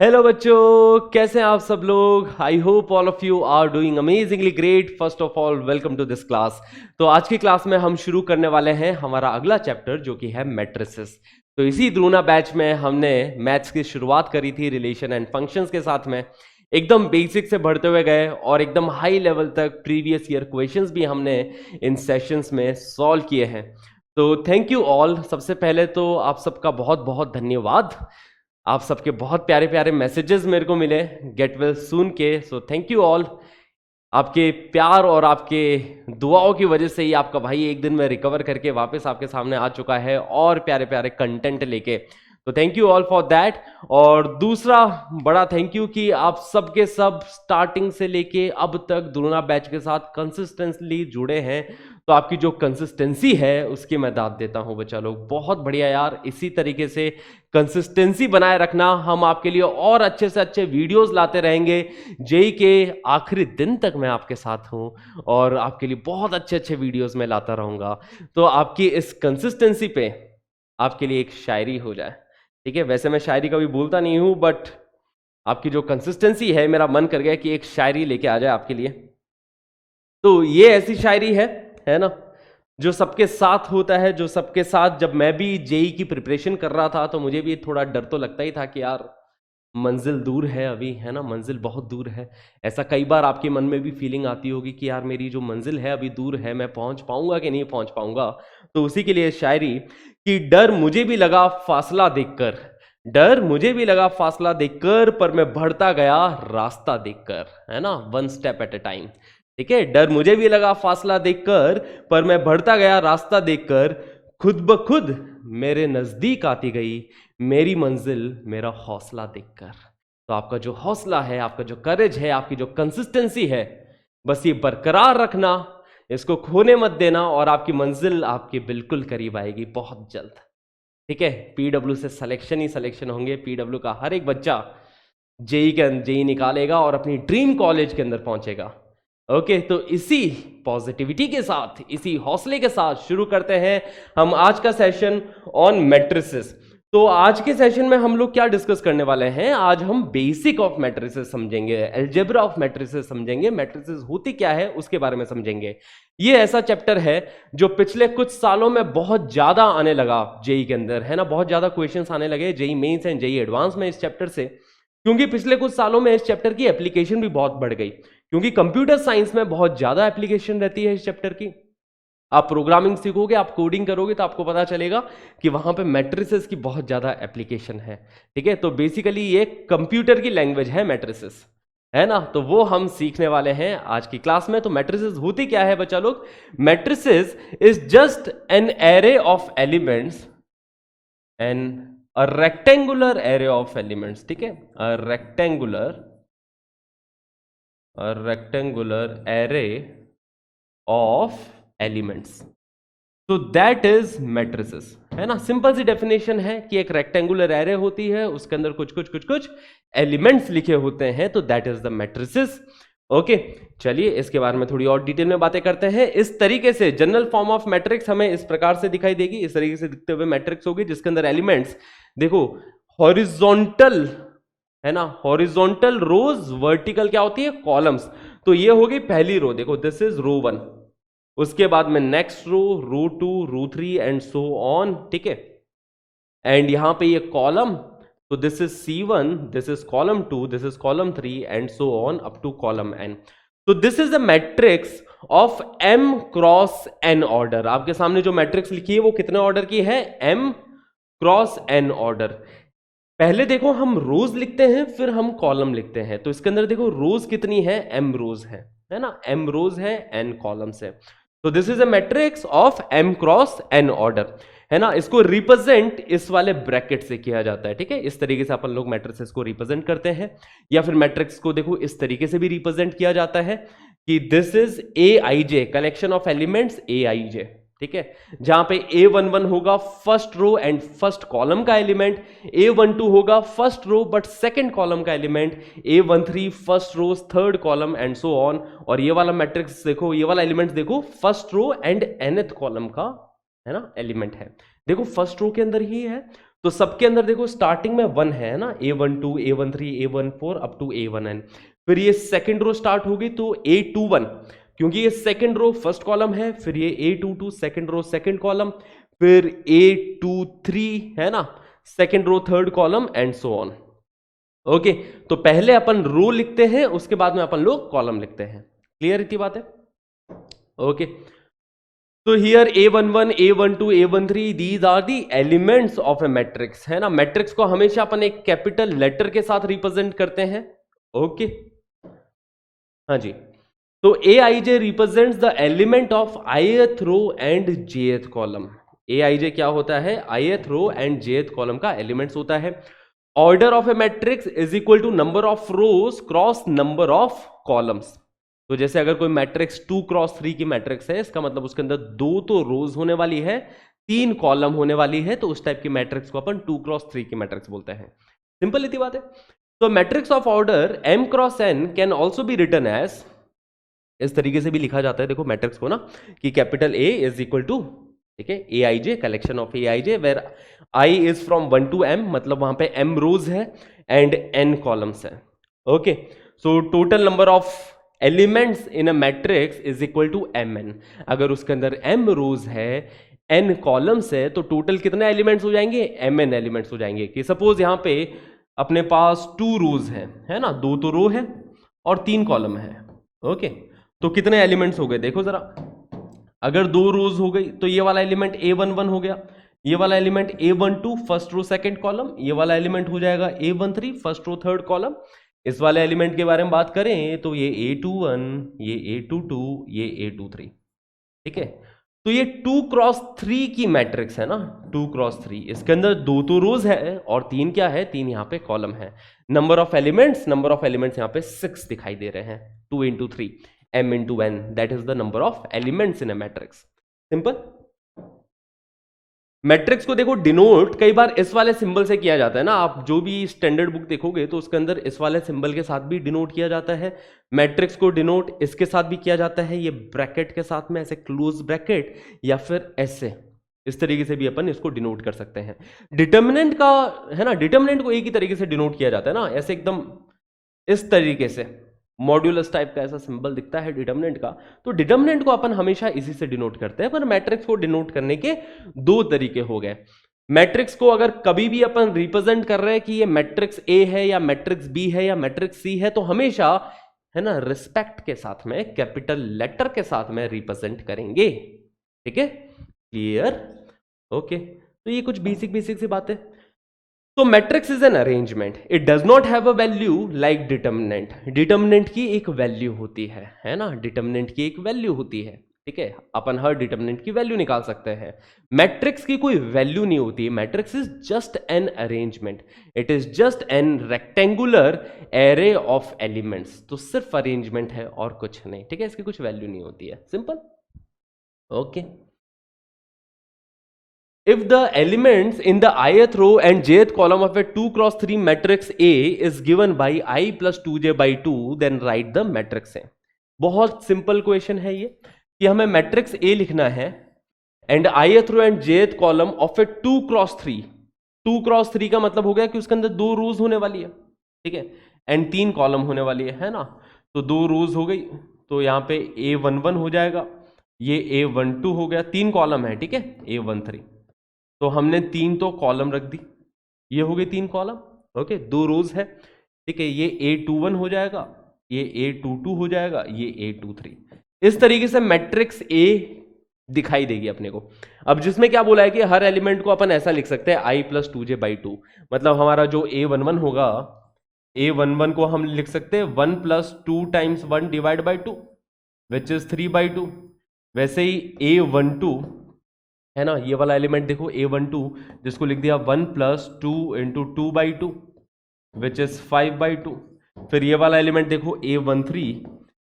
Hello बच्चों, कैसे हैं आप सब लोग। I hope all of you are doing amazingly great. First of all welcome to this class. तो आज की क्लास में हम शुरू करने वाले हैं हमारा अगला चैप्टर जो कि है मैट्रिसेस। तो इसी द्रोना बैच में हमने मैथ्स की शुरुआत करी थी रिलेशन एंड फंक्शंस के साथ में। एकदम बेसिक से बढ़ते हुए गए और एकदम हाई लेवल तक प्रीवियस ईयर क्वेश्चंस भी हमने इन सेशंस में सॉल्व किए हैं। तो थैंक यू ऑल। सबसे पहले तो आप सबका बहुत बहुत धन्यवाद। आप सबके बहुत प्यारे प्यारे मैसेजेस मेरे को मिले गेट वेल सून के। सो थैंक यू ऑल। आपके प्यार और आपके दुआओं की वजह से ही आपका भाई एक दिन में रिकवर करके वापस आपके सामने आ चुका है और प्यारे प्यारे कंटेंट लेके। तो thank you all for that. और दूसरा बड़ा थैंक यू कि आप सबके सब स्टार्टिंग से लेके अब तक दुर्ना बैच के साथ कंसिस्टेंटली जुड़े हैं। तो आपकी जो कंसिस्टेंसी है उसकी मैं दाद देता हूं बच्चा लोग। बहुत बढ़िया यार, इसी तरीके से कंसिस्टेंसी बनाए रखना। हम आपके लिए और अच्छे से अच्छे वीडियोस लाते रहेंगे। जेई के आखिरी दिन तक मैं आपके साथ हूं और आपके लिए बहुत अच्छे अच्छे वीडियोस में लाता रहूंगा। तो आपकी इस कंसिस्टेंसी पे आपके लिए एक शायरी हो जाए, ठीक है। वैसे मैं शायरी कभी बोलता नहीं हूं, बट आपकी जो कंसिस्टेंसी है, मेरा मन कर गया कि एक शायरी लेके आ जाए आपके लिए। तो ये ऐसी शायरी है ना, जो सबके साथ होता है, जो सबके साथ। जब मैं भी जेई की प्रिपरेशन कर रहा था तो मुझे भी थोड़ा डर तो लगता ही था कि यार मंजिल दूर है अभी, है ना, मंजिल बहुत दूर है। ऐसा कई बार आपके मन में भी फीलिंग आती होगी कि यार मेरी जो मंजिल है अभी दूर है, मैं पहुंच पाऊंगा कि नहीं पहुंच पाऊंगा। तो उसी के लिए शायरी कि डर मुझे भी लगा फासला देखकर, डर मुझे भी लगा फासला देखकर, पर मैं बढ़ता गया रास्ता देखकर, है ना, one step at A time. ठीक है, डर मुझे भी लगा फासला देखकर, पर मैं बढ़ता गया रास्ता देखकर, खुद ब खुद मेरे नजदीक आती गई मेरी मंजिल मेरा हौसला देखकर। तो आपका जो हौसला है, आपका जो करेज है, आपकी जो कंसिस्टेंसी है, बस ये बरकरार रखना, इसको खोने मत देना और आपकी मंजिल आपके बिल्कुल करीब आएगी बहुत जल्द। ठीक है, पीडब्ल्यू से सिलेक्शन ही सिलेक्शन होंगे। पीडब्ल्यू का हर एक बच्चा जेई निकालेगा और अपनी ड्रीम कॉलेज के अंदर पहुंचेगा। ओके, तो इसी पॉजिटिविटी के साथ, इसी हौसले के साथ शुरू करते हैं हम आज का सेशन ऑन मैट्रिसेस। तो आज के सेशन में हम लोग क्या डिस्कस करने वाले हैं? आज हम बेसिक ऑफ मैट्रिसेस समझेंगे, अलजेब्रा ऑफ मैट्रिसेस समझेंगे, मैट्रिसेस होती क्या है उसके बारे में समझेंगे। ये ऐसा चैप्टर है जो पिछले कुछ सालों में बहुत ज्यादा आने लगा जेई के अंदर, है ना। बहुत ज्यादा क्वेश्चंस आने लगे JEE Mains and JEE Advance में इस चैप्टर से, क्योंकि पिछले कुछ सालों में इस चैप्टर की एप्लीकेशन भी बहुत बढ़ गई। क्योंकि कंप्यूटर साइंस में बहुत ज्यादा एप्लीकेशन रहती है इस चैप्टर की। आप प्रोग्रामिंग सीखोगे, आप कोडिंग करोगे, तो आपको पता चलेगा कि वहां पे मैट्रिसेस की बहुत ज्यादा एप्लीकेशन है। ठीक है, तो बेसिकली ये कंप्यूटर की लैंग्वेज है मैट्रिसेस, है ना। तो वो हम सीखने वाले हैं आज की क्लास में। तो मैट्रिसेस होती क्या है बच्चा लोग? Matrices is just an array of elements, an a rectangular array of elements. ठीक है, a rectangular array of elements. तो दैट इज मैट्रिसेस, है ना। सिंपल सी डेफिनेशन है कि एक रेक्टेंगुलर एरे होती है, उसके अंदर कुछ कुछ कुछ कुछ एलिमेंट्स लिखे होते हैं, तो that is the matrices. Okay, चलिए इसके बारे में थोड़ी और डिटेल में बातें करते हैं। इस तरीके से जनरल फॉर्म ऑफ मैट्रिक्स हमें इस प्रकार से दिखाई देगी, इस तरीके से दिखते हुए मैट्रिक्स होगी जिसके अंदर एलिमेंट्स देखो हॉरिजॉन्टल, है ना, हॉरिजॉन्टल रोज, वर्टिकल क्या होती है? कॉलम्स। तो ये होगी पहली रो, देखो दिस इज रो 1, उसके बाद में next row, row 2, row 3 and so on. ठीक है, एंड यहां पे ये कॉलम, तो this is C1, this is column 2, this is column 3 and so on up to column n। तो this is a matrix of m cross n order. आपके सामने जो मैट्रिक्स लिखी है वो कितने ऑर्डर की है? m cross n order. पहले देखो हम रोज लिखते हैं, फिर हम कॉलम लिखते हैं। तो इसके अंदर देखो रोज कितनी है? m रोज है ना, m रोज है, n कॉलम्स है। तो this is a matrix of m cross n order, है ना। इसको रिप्रेजेंट इस वाले ब्रैकेट से किया जाता है। ठीक है, इस तरीके से अपन लोग मैट्रिक्स को रिप्रेजेंट करते हैं, या फिर मैट्रिक्स को देखो इस तरीके से भी रिप्रेजेंट किया जाता है कि this is aij, collection of elements aij। ठीक है, जहां पे A11 होगा first row and first column का एलिमेंट, A12 होगा first row but second column का element, A13 first row third column and so on. और ये वाला मैट्रिक्स देखो, ये वाला एलिमेंट देखो first row and nth column का, है ना, एलिमेंट है। देखो फर्स्ट रो के अंदर ही है, तो सबके अंदर देखो स्टार्टिंग में 1 है ना, A12, A13, A14 up to A1n। फिर ये सेकंड रो स्टार्ट होगी तो A21, क्योंकि ये सेकंड रो फर्स्ट कॉलम है, फिर ये A22 second row second column, फिर A23 है ना second row third column and so on. Okay, तो पहले अपन रो लिखते हैं, उसके बाद में अपन लोग कॉलम लिखते हैं। क्लियर इतनी बात है? ओके, तो here A11, A12, A13 these are the elements of a matrix, है ना। मैट्रिक्स को हमेशा अपन एक कैपिटल लेटर के साथ रिप्रेजेंट करते हैं। ओके, हाँ जी। तो Aij represents the element of ith row and jth column. Aij क्या होता है? ith row and jth column का एलिमेंट्स होता है। Order of a matrix is equal to number of rows cross number of columns. तो जैसे अगर कोई मैट्रिक्स 2 क्रॉस 3 की मैट्रिक्स है, इसका मतलब उसके अंदर 2 तो रोज होने वाली है, 3 कॉलम होने वाली है, तो उस टाइप की मैट्रिक्स को अपन 2 क्रॉस 3 की मैट्रिक्स बोलते हैं। सिंपल इतनी बात है। तो matrix of order m cross n can also be written as, इस तरीके से भी लिखा जाता है देखो मैट्रिक्स को ना, कि capital A is equal to, ठीक है, Aij collection of Aij where I is from 1 to m, मतलब वहां पे m रोज है एंड n कॉलम्स है। Okay, so total number of elements in a matrix is equal to mn। अगर उसके अंदर m रोज है, n कॉलम्स है, तो टोटल कितने एलिमेंट्स हो जाएंगे? mn एलिमेंट्स हो जाएंगे। कि सपोज यहां पे अपने पास 2 रोज है ना, 2 तो रो है और 3 कॉलम है। ओके, तो कितने एलिमेंट्स हो गए देखो जरा। अगर 2 रोज हो गई तो ये वाला एलिमेंट A11 हो गया, ये वाला element A12 first row second column, ये वाला एलिमेंट हो जाएगा A13 first row third column. इस वाले एलिमेंट के बारे में बात करें तो ये A21, ये A22, ये A23। ठीक है, तो ये 2 क्रॉस 3 की मैट्रिक्स है ना, 2 क्रॉस 3। इसके अंदर 2 तो रोज है और 3 क्या है? 3 यहाँ पे कॉलम है। नंबर ऑफ एलिमेंट्स यहाँ पे 6 दिखाई दे रहे हैं। 2 into 3 m into n, that is the number of elements in a matrix. Simple. Matrix को देखो डिनोट कई बार इस वाले सिंबल से किया जाता है ना। आप जो भी स्टैंडर्ड बुक देखोगे तो उसके अंदर इस वाले सिंबल के साथ भी डिनोट किया जाता है। मैट्रिक्स को डिनोट इसके साथ भी किया जाता है, ये ब्रैकेट के साथ में, ऐसे क्लोज ब्रैकेट, या फिर ऐसे, इस तरीके से भी अपन इसको डिनोट कर सकते हैं। डिटर्मिनेंट का है ना, डिटर्मिनेंट को एक ही तरीके से डिनोट किया जाता है ना, ऐसे एकदम इस तरीके से मॉड्यूलस टाइप का ऐसा सिंबल दिखता है डिटर्मिनेंट का। तो डिटर्मिनेंट को अपन हमेशा इसी से डिनोट करते हैं। पर मैट्रिक्स को डिनोट करने के 2 तरीके हो गए। मैट्रिक्स को अगर कभी भी अपन रिप्रेजेंट कर रहे हैं कि ये मैट्रिक्स A है या मैट्रिक्स B है या मैट्रिक्स C है, तो हमेशा है ना रिस्पेक्ट के साथ में, कैपिटल लेटर के साथ में रिप्रेजेंट करेंगे। ठीक है, क्लियर? ओके, तो ये कुछ बेसिक सी बातें। तो matrix is an arrangement, it does not have a value like determinant. Determinant की एक वैल्यू होती है ना, डिटर्मिनेंट की एक वैल्यू होती है। ठीक है, अपन हर डिटर्मिनेंट की वैल्यू निकाल सकते हैं। मैट्रिक्स की कोई वैल्यू नहीं होती। Matrix is just an arrangement, it is just N rectangular array of elements. तो सिर्फ अरेंजमेंट है और कुछ नहीं। ठीक है, इसकी कुछ वैल्यू नहीं होती है। Simple. Okay, if the elements in the ith row and jth column of a 2 cross 3 matrix A is given by I plus 2j by 2, then write the matrix A। बहुत सिंपल क्वेश्चन है ये कि हमें matrix A लिखना है and ith row and jth column of a 2 cross 3। 2 cross 3 का मतलब हो गया कि उसके अंदर 2 रोज होने वाली है, ठीक है, एंड 3 कॉलम होने वाली है ना। तो 2 रोज हो गई, तो यहाँ पे A11 हो जाएगा, ये A12 हो गया, 3 कॉलम है, ठीक है, A13। तो हमने 3 तो कॉलम रख दी, ये हो गई 3 कॉलम। ओके, 2 रोज है, ठीक है, ये A21 हो जाएगा, ये A22 हो जाएगा, ये A23। इस तरीके से मैट्रिक्स A दिखाई देगी अपने को। अब जिसमें क्या बोला है कि हर एलिमेंट को अपन ऐसा लिख सकते हैं I plus 2j by 2। मतलब हमारा जो A11 होगा, A11 को हम लिख सकते हैं 1 plus 2 times 1 divide by 2 which is 3 by 2। वैसे ही A12 है ना, ये वाला एलिमेंट देखो A12, जिसको लिख दिया 1 plus 2 into 2 by 2 which is 5 by 2। फिर ये वाला एलिमेंट देखो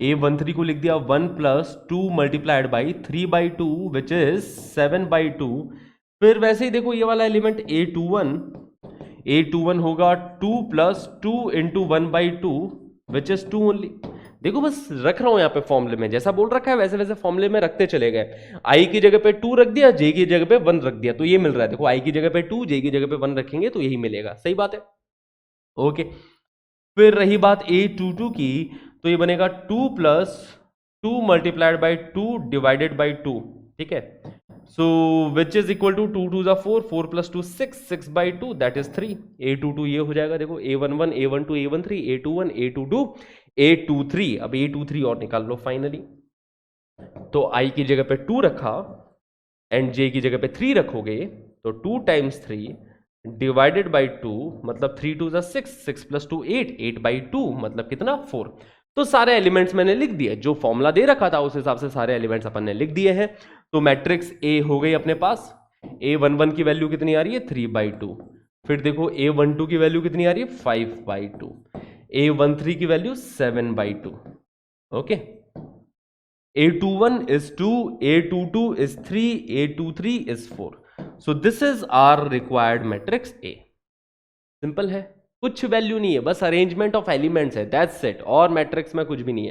A13 को लिख दिया 1 plus 2 multiplied by 3 by 2 which is 7 by 2। फिर वैसे ही देखो ये वाला एलिमेंट A21 होगा 2 plus 2 into 1 by 2 which is 2 only. देखो बस रख रहा हूं यहाँ पे फॉर्मूले में, जैसा बोल रखा है वैसे वैसे फॉर्मूले में रखते चले गए। आई की जगह पे 2 रख दिया, जे की जगह पे 1 रख दिया, तो ये मिल रहा है। देखो आई की जगह पे 2, जे की जगह पे 1 रखेंगे तो यही मिलेगा, सही बात है। ओके, फिर रही बात A22 की, तो ये बनेगा 2 plus 2 multiplied by 2 divided by 2, ठीक है। So which is equal to 2 2 4, 4 plus 2 6, 6 by 2 that is 3। A22 ये हो जाएगा, देखो A11 A12 A13 A21 A22 A23। अब A23 और निकाल लो फाइनली। तो I की जगह पे 2 रखा एंड J की जगह पे 3 रखोगे, तो 2 टाइम्स 3 डिवाइडेड बाई 2 मतलब 3 2 6, 6 प्लस 2 8, 8 बाई 2 मतलब कितना 4। तो सारे एलिमेंट्स मैंने लिख दिए, जो फॉर्मूला दे रखा था उस हिसाब से सारे एलिमेंट्स अपन ने लिख दिए हैं। तो मैट्रिक्स ए हो गई अपने पास। A11 की वैल्यू कितनी आ रही है 3 बाई 2। फिर देखो A12 की वैल्यू कितनी आ रही है 5 बाई 2। A13 की value 7 by 2। Okay, A21 is 2, A22 is 3, A23 is 4. So this is our required matrix A. Simple है, कुछ वैल्यू नहीं है, बस अरेंजमेंट ऑफ एलिमेंट्स है, दैट्स इट। और मैट्रिक्स में कुछ भी नहीं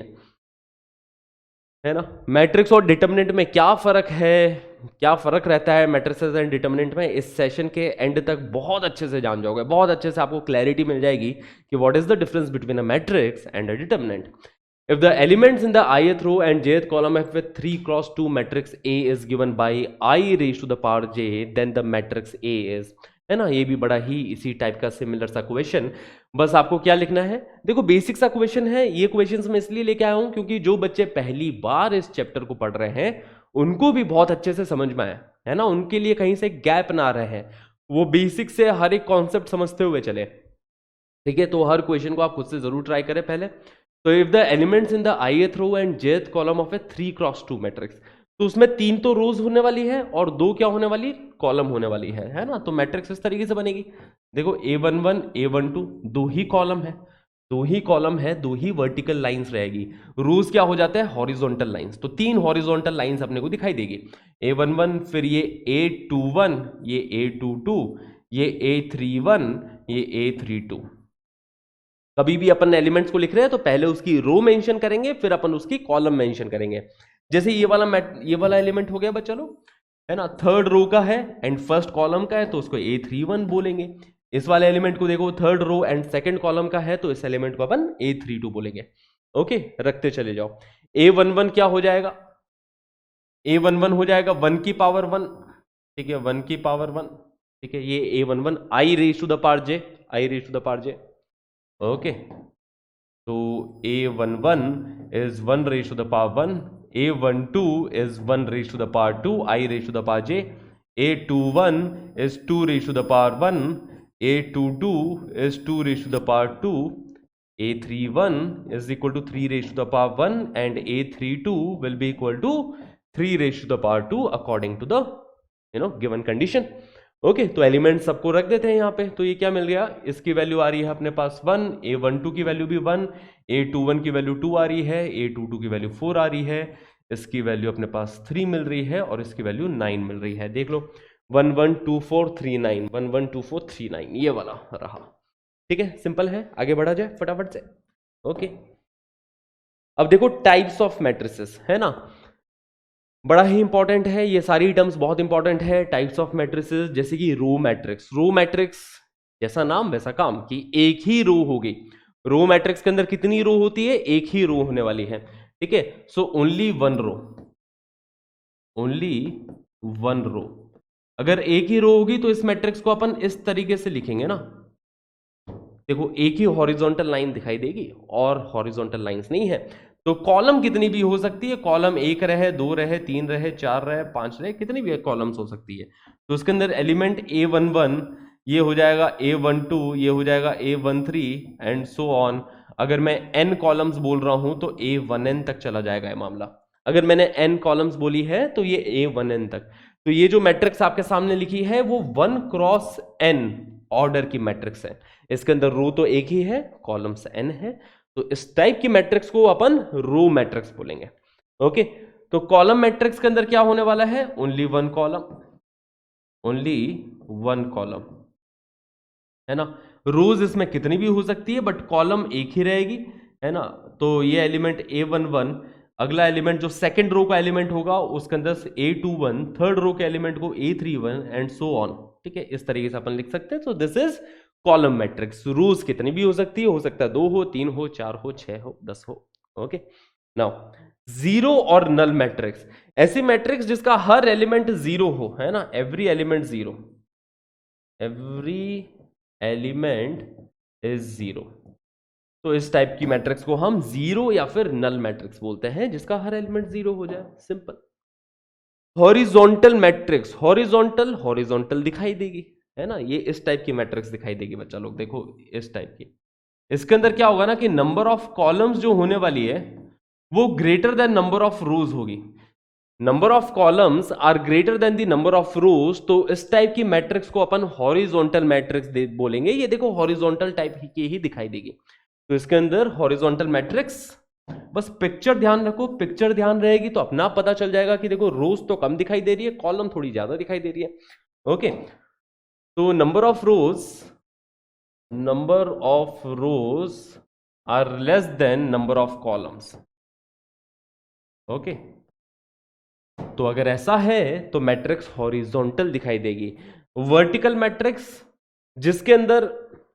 है ना। मैट्रिक्स और डिटर्मिनेंट में क्या फर्क है, क्या फर्क रहता है मैट्रिसेस एंड डिटर्मिनेंट में, इस सेशन के एंड तक बहुत अच्छे से जान जाओगे, बहुत अच्छे से आपको क्लैरिटी मिल जाएगी कि what is the difference between a matrix and a determinant. If the elements in the ith row and jth column F with 3 cross 2 matrix A is given by I raised to the power j, then the matrix A is, है ना। ये भी बड़ा ही इसी type का similar सा question. बस आपको क्या लिखना है, देखो बेसिक सा क्वेश्चन है। ये क्वेश्चंस मैं इसलिए लेके आया हूं क्योंकि जो बच्चे पहली बार इस चैप्टर को पढ़ रहे हैं उनको भी बहुत अच्छे से समझ में आए, है ना। उनके लिए कहीं से गैप ना रहे, वो बेसिक से हर एक कॉन्सेप्ट समझते हुए चले, ठीक है। तो हर क्वेश्चन को आप खुद से जरूर ट्राई करें पहले। तो if the elements in the ith row and jth column of a 3 cross 2 matrix, तो उसमें 3 तो रोज होने वाली है और 2 क्या होने वाली, कॉलम होने वाली है ना। तो मैट्रिक्स इस तरीके से बनेगी, देखो A11 A12 2 ही कॉलम है, 2 ही कॉलम है, 2 ही वर्टिकल लाइंस रहेगी। रोज क्या हो जाता है, हॉरिजॉन्टल लाइंस। तो 3 हॉरिजॉन्टल लाइंस अपने को दिखाई देगी, A11, फिर ये A21, ये A22, ये A31, ये A32। कभी भी अपन एलिमेंट्स को लिख रहे हैं तो पहले उसकी रो मेंशन करेंगे, फिर अपन उसकी कॉलम मेंशन करेंगे। जैसे ये वाला एलिमेंट हो गया बच्चा लोग, है ना, थर्ड रो का है एंड फर्स्ट कॉलम का है तो उसको A31 बोलेंगे। इस वाले एलिमेंट को देखो third row and second column का है तो इस एलिमेंट को अपन A32 बोलेंगे। ओके, रखते चले जाओ। A11 क्या हो जाएगा, A11 हो जाएगा 1 की पावर 1, ठीक है, 1 की पावर 1, ठीक है। ये A11 I raise to the power j, I raise to the power j। Okay, तो A11 is 1 raised to the power 1, A12 is 1 raised to the power 2, I raised to the power j, A21 is 2 raised to the power 1, A22 is 2 raised to the power 2, A31 is equal to 3 raised to the power 1 and A32 will be equal to 3 raised to the power 2 according to the given condition। Okay, तो element सबको रख देते हैं यहाँ पे। तो ये क्या मिल गया, इसकी वैल्यू आ रही है अपने पास 1, A12 की वैल्यू भी 1, A21 की वैल्यू 2 आ रही है, A22 की वैल्यू 4 आ रही है, इसकी वैल्यू अपने पास 3 मिल रही है और इसकी वैल्यू 9 मिल रही है। देख लो 1 1 2 4 3 9, 1 1 2 4 3 9, ये वाला रहा, ठीक है। सिंपल है, आगे बढ़ा जाए फटाफट से। ओके, अब देखो टाइप्स ऑफ मैट्रिसेस, है ना, बड़ा ही इंपॉर्टेंट है, ये सारी टर्म्स बहुत इंपॉर्टेंट है। टाइप्स ऑफ मैट्रिसेस, जैसे कि रो मैट्रिक्स। रो मैट्रिक्स जैसा नाम वैसा काम, कि एक ही रो होगी। रो मैट्रिक्स के अंदर कितनी रो होती है, एक ही रो होने वाली है, ठीक है। So only one row, only one row. अगर एक ही रो होगी तो इस मैट्रिक्स को अपन इस तरीके से लिखेंगे ना, देखो एक ही हॉरिजॉन्टल लाइन दिखाई देगी और हॉरिजॉन्टल लाइंस नहीं है। तो कॉलम कितनी भी हो सकती है, कॉलम 1 रहे, 2 रहे, 3 रहे, 4 रहे, 5 रहे, कितनी भी कॉलम्स हो सकती है। तो उसके अंदर एलिमेंट A11 ये हो जाएगा A12, ये हो जाएगा A13 एंड सो ऑन। अगर मैं n कॉलम्स बोल रहा हूं तो A1n तक चला जाएगा ये मामला। अगर मैंने n कॉलम्स बोली है तो ये A1n तक। तो ये जो मैट्रिक्स आपके सामने लिखी है वो 1 क्रॉस n ऑर्डर की मैट्रिक्स है। इसके अंदर रो तो एक ही है, कॉलम्स n है, तो इस टाइप की मैट्रिक्स को अपन रो मैट्रिक्स बोलेंगे। ओके, तो कॉलम मैट्रिक्स के अंदर क्या होने वाला है, only one column, only one column, है ना। रोज इसमें कितनी भी हो सकती है बट कॉलम एक ही रहेगी। है ना, तो ये एलिमेंट A11, अगला एलिमेंट जो सेकंड रो का एलिमेंट होगा उसके अंदर से A21, थर्ड रो के एलिमेंट को A31 एंड सो ऑन। ठीक है, इस तरीके से अपन लिख सकते हैं। तो दिस इज कॉलम मैट्रिक्स। रोज कितनी भी हो सकती है, हो सकता है 2 हो, 3 हो, 4 हो, 6 हो, 10 हो। ओके, नाउ जीरो और नल मैट्रिक्स, ऐसी मैट्रिक्स जिसका हर एलिमेंट जीरो हो, है ना, every element zero, every element is zero. तो इस टाइप की मैट्रिक्स को हम जीरो या फिर नल मैट्रिक्स बोलते हैं, जिसका हर एलिमेंट जीरो हो जाए, simple. Horizontal matrix, horizontal horizontal दिखाई देगी, है ना, ये इस टाइप की मैट्रिक्स दिखाई देगी बच्चा लोग, देखो इस टाइप की। इसके अंदर क्या होगा ना कि नंबर ऑफ कॉलम्स जो होने वाली है वो greater than number of rows होगी। Number of columns are greater than the number of rows, तो इस टाइप की मैट्रिक्स को अपन हॉरिजॉन्टल मैट्रिक्स बोलेंगे। ये देखो हॉरिजॉन्टल टाइप की ही दिखाई देगी। तो इसके अंदर हॉरिजॉन्टल मैट्रिक्स, बस पिक्चर ध्यान रखो, पिक्चर ध्यान रहेगी तो अपना पता चल जाएगा कि देखो रोज तो कम दिखाई दे रही है, कॉलम थोड़ी ज्यादा दिखाई दे रही है। ओके, तो number of rows are less than number of columns. Okay, तो अगर ऐसा है तो मैट्रिक्स हॉरिजॉन्टल दिखाई देगी। वर्टिकल मैट्रिक्स, जिसके अंदर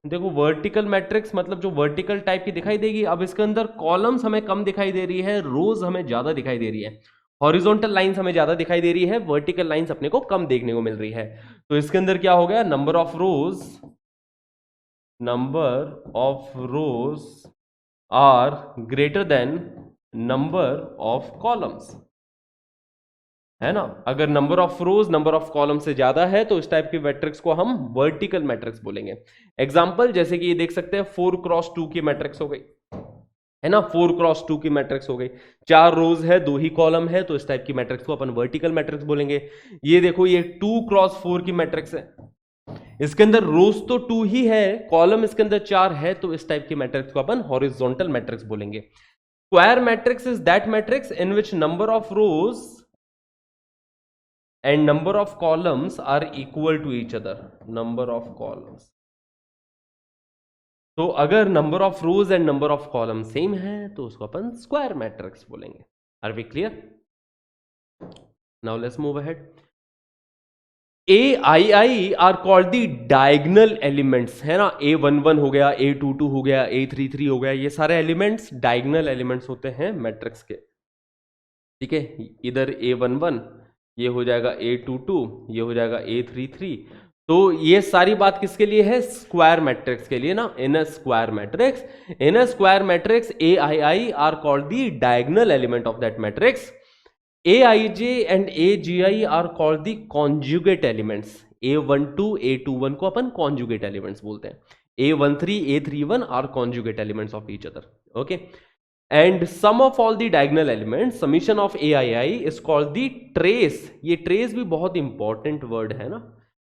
देखो वर्टिकल मैट्रिक्स मतलब जो वर्टिकल टाइप की दिखाई देगी। अब इसके अंदर कॉलम्स हमें कम दिखाई दे रही है, रोज हमें ज्यादा दिखाई दे रही है, हॉरिजॉन्टल लाइंस हमें ज्यादा दिखाई दे रही है, वर्टिकल लाइंस अपने को कम देखने को मिल रही है। तो इसके अंदर क्या हो गया, number of rows are greater than number of columns, है ना। अगर number of rows number of column से ज्यादा है तो इस टाइप की मैट्रिक्स को हम वर्टिकल मैट्रिक्स बोलेंगे। एग्जांपल जैसे कि ये देख सकते हैं 4x2 की मैट्रिक्स हो गई, है ना, 4x2 की मैट्रिक्स हो गई, 4 रोज है 2 ही कॉलम है, तो इस टाइप की मैट्रिक्स को अपन वर्टिकल मैट्रिक्स बोलेंगे। ये देखो ये 2x4 की मैट्रिक्स है, इसके अंदर रोज तो 2 ही है, कॉलम इसके अंदर 4 है, तो इस टाइप की मैट्रिक्स को अपन हॉरिजॉन्टल मैट्रिक्स बोलेंगे। Square matrix is that matrix in which number of rose and number of columns are equal to each other, number of columns। तो अगर number of rows and number of column same है तो उसको अपन square matrix बोलेंगे। Are we clear? Now let's move ahead. AII are called the diagonal elements, है ना, A11 हो गया, A22 हो गया, A33 हो गया, ये सारे एलिमेंट्स डायगोनल एलिमेंट्स होते हैं मैट्रिक्स के। ठीक है, इधर A11, ये हो जाएगा A22, ये हो जाएगा A33। तो ये सारी बात किसके लिए है, स्क्वायर मैट्रिक्स के लिए ना। In a square matrix AII are called the diagonal element of that matrix. AIJ and AGI are called the conjugate elements. A12 A21 को अपन कॉन्जुगेट एलिमेंट्स बोलते हैं, A13 A31 are conjugate elements of each other. Okay, and sum of all the diagonal elements, summation of AII is called the trace। ये trace भी बहुत important word है ना,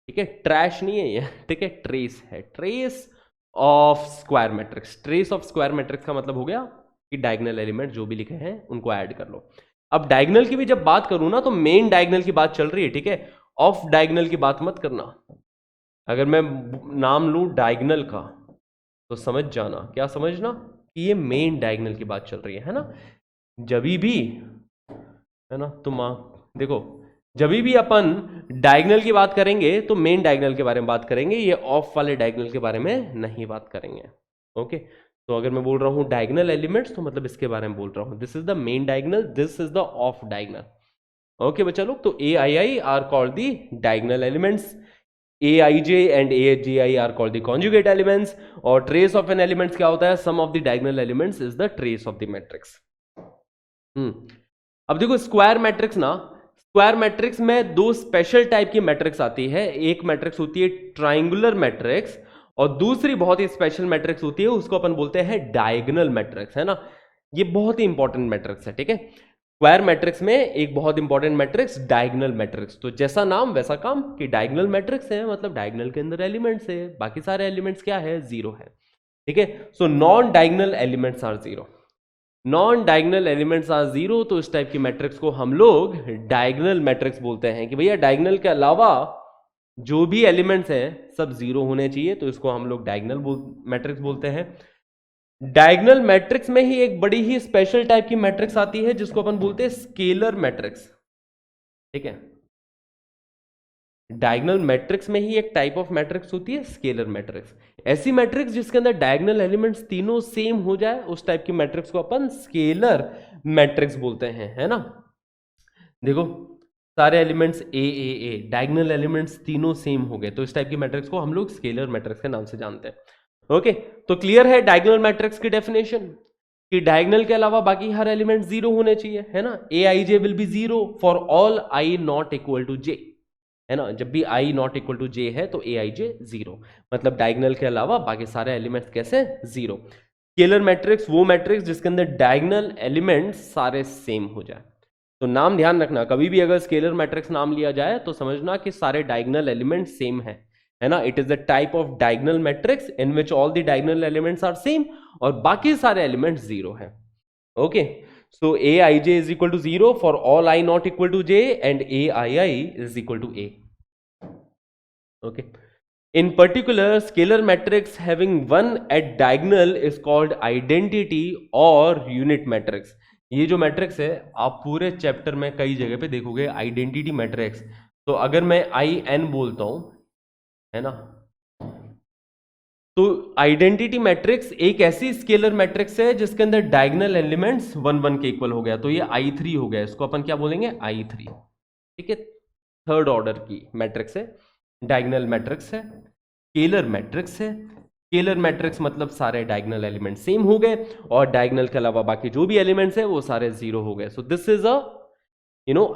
ठीक है, ट्रैश नहीं है ये, ठीक है, ट्रेस है, trace of square matrix. Trace of square matrix का मतलब हो गया कि डायगोनल एलिमेंट जो भी लिखे हैं उनको ऐड कर लो। अब डायगोनल की भी जब बात करूं ना तो मेन डायगोनल की बात चल रही है, ठीक है, ऑफ डायगोनल की बात मत करना। अगर मैं नाम लूं डायगोनल का तो समझ जाना, क्या समझना, कि ये मेन डायगोनल की बात चल रही है ना। जभी भी, है ना, तुम देखो जभी भी अपन डायगोनल की बात करेंगे तो मेन डायगोनल के बारे में बात करेंगे, ये ऑफ वाले डायगोनल के बारे में नहीं बात करेंगे। ओके, तो अगर मैं बोल रहा हूं डायगोनल एलिमेंट्स तो मतलब इसके बारे में बोल रहा हूं, this is the main diagonal, this is the off diagonal. Okay बच्चा लोग, तो AII are called the diagonal elements, AIJ and AGI are called the conjugate elements. और ट्रेस ऑफ एन एलिमेंट्स क्या होता है, sum of the diagonal elements is the trace of the matrix. अब देखो square matrix ना, square matrix में दो special type की मैट्रिक्स आती है। एक मैट्रिक्स होती है ट्राइंगुलर मैट्रिक्स और दूसरी बहुत ही स्पेशल मैट्रिक्स होती है, उसको अपन बोलते हैं डायगोनल मैट्रिक्स, है ना। ये बहुत ही इंपॉर्टेंट मैट्रिक्स है, ठीक है। स्क्वायर मैट्रिक्स में एक बहुत इंपॉर्टेंट मैट्रिक्स डायगोनल मैट्रिक्स, तो जैसा नाम वैसा काम कि डायगोनल मैट्रिक्स है मतलब डायगोनल के अंदर एलिमेंट्स है, बाकी सारे एलिमेंट्स क्या है, जीरो है, ठीक है। So non diagonal elements are zero, non diagonal elements are zero, तो इस टाइप की मैट्रिक्स को हम लोग डायगोनल मैट्रिक्स बोलते हैं कि भैया डायगोनल के अलावा जो भी एलिमेंट्स हैं सब जीरो होने चाहिए, तो इसको हम लोग डायगोनल मैट्रिक्स बोलते हैं। डायगोनल मैट्रिक्स में ही एक बड़ी ही स्पेशल टाइप की मैट्रिक्स आती है जिसको अपन बोलते हैं स्केलर मैट्रिक्स, ठीक है। डायगोनल मैट्रिक्स में ही एक टाइप ऑफ मैट्रिक्स होती है स्केलर मैट्रिक्स। ऐसी मैट्रिक्स जिसके अंदर डायगोनल एलिमेंट्स तीनों सेम हो जाए, उस टाइप की मैट्रिक्स को अपन स्केलर मैट्रिक्स बोलते हैं, है ना। देखो सारे एलिमेंट्स ए डायगोनल एलिमेंट्स तीनों सेम हो गए, तो इस टाइप की मैट्रिक्स को हम लोग स्केलर मैट्रिक्स के नाम से जानते हैं। ओके, तो क्लियर है डायगोनल मैट्रिक्स की डेफिनेशन कि डायगोनल के अलावा बाकी हर एलिमेंट जीरो होने चाहिए, है ना। A I J will be zero for all I not equal to J, है ना। जब भी I not equal to J है तो ए आई जे जीरो, मतलब डायगोनल के अलावा बाकी सारे एलिमेंट्स कैसे जीरो। स्केलर मैट्रिक्स वो मैट्रिक्स जिसके अंदर डायगोनल एलिमेंट्स सारे सेम हो जाए। तो नाम ध्यान रखना, कभी भी अगर स्केलर मैट्रिक्स नाम लिया जाए तो समझना कि सारे डायगोनल एलिमेंट्स सेम है ना। It is the type of diagonal matrix in which all the diagonal elements are same और बाकी सारे एलिमेंट्स जीरो है। Okay, so aij is equal to 0 for all I not equal to j and aii is equal to a. Okay, in particular scalar matrix having one at diagonal is called identity or unit matrix. ये जो matrix है आप पूरे chapter में कई जगह पे देखोगे आइडेंटिटी मैट्रिक्स। तो अगर मैं आई एन बोलता हूं, है ना, तो आइडेंटिटी मैट्रिक्स एक ऐसी स्केलर मैट्रिक्स है जिसके अंदर डायगोनल एलिमेंट्स 1 1 के इक्वल हो गया, तो ये I3 हो गया, इसको अपन क्या बोलेंगे I3, ठीक है। थर्ड ऑर्डर की मैट्रिक्स है, डायगोनल मैट्रिक्स है, स्केलर मैट्रिक्स है। स्केलर मैट्रिक्स मतलब सारे डायगोनल एलिमेंट सेम हो गए और डायगोनल के अलावा बाकी जो भी एलिमेंट्स है वो सारे जीरो हो गए। So this is a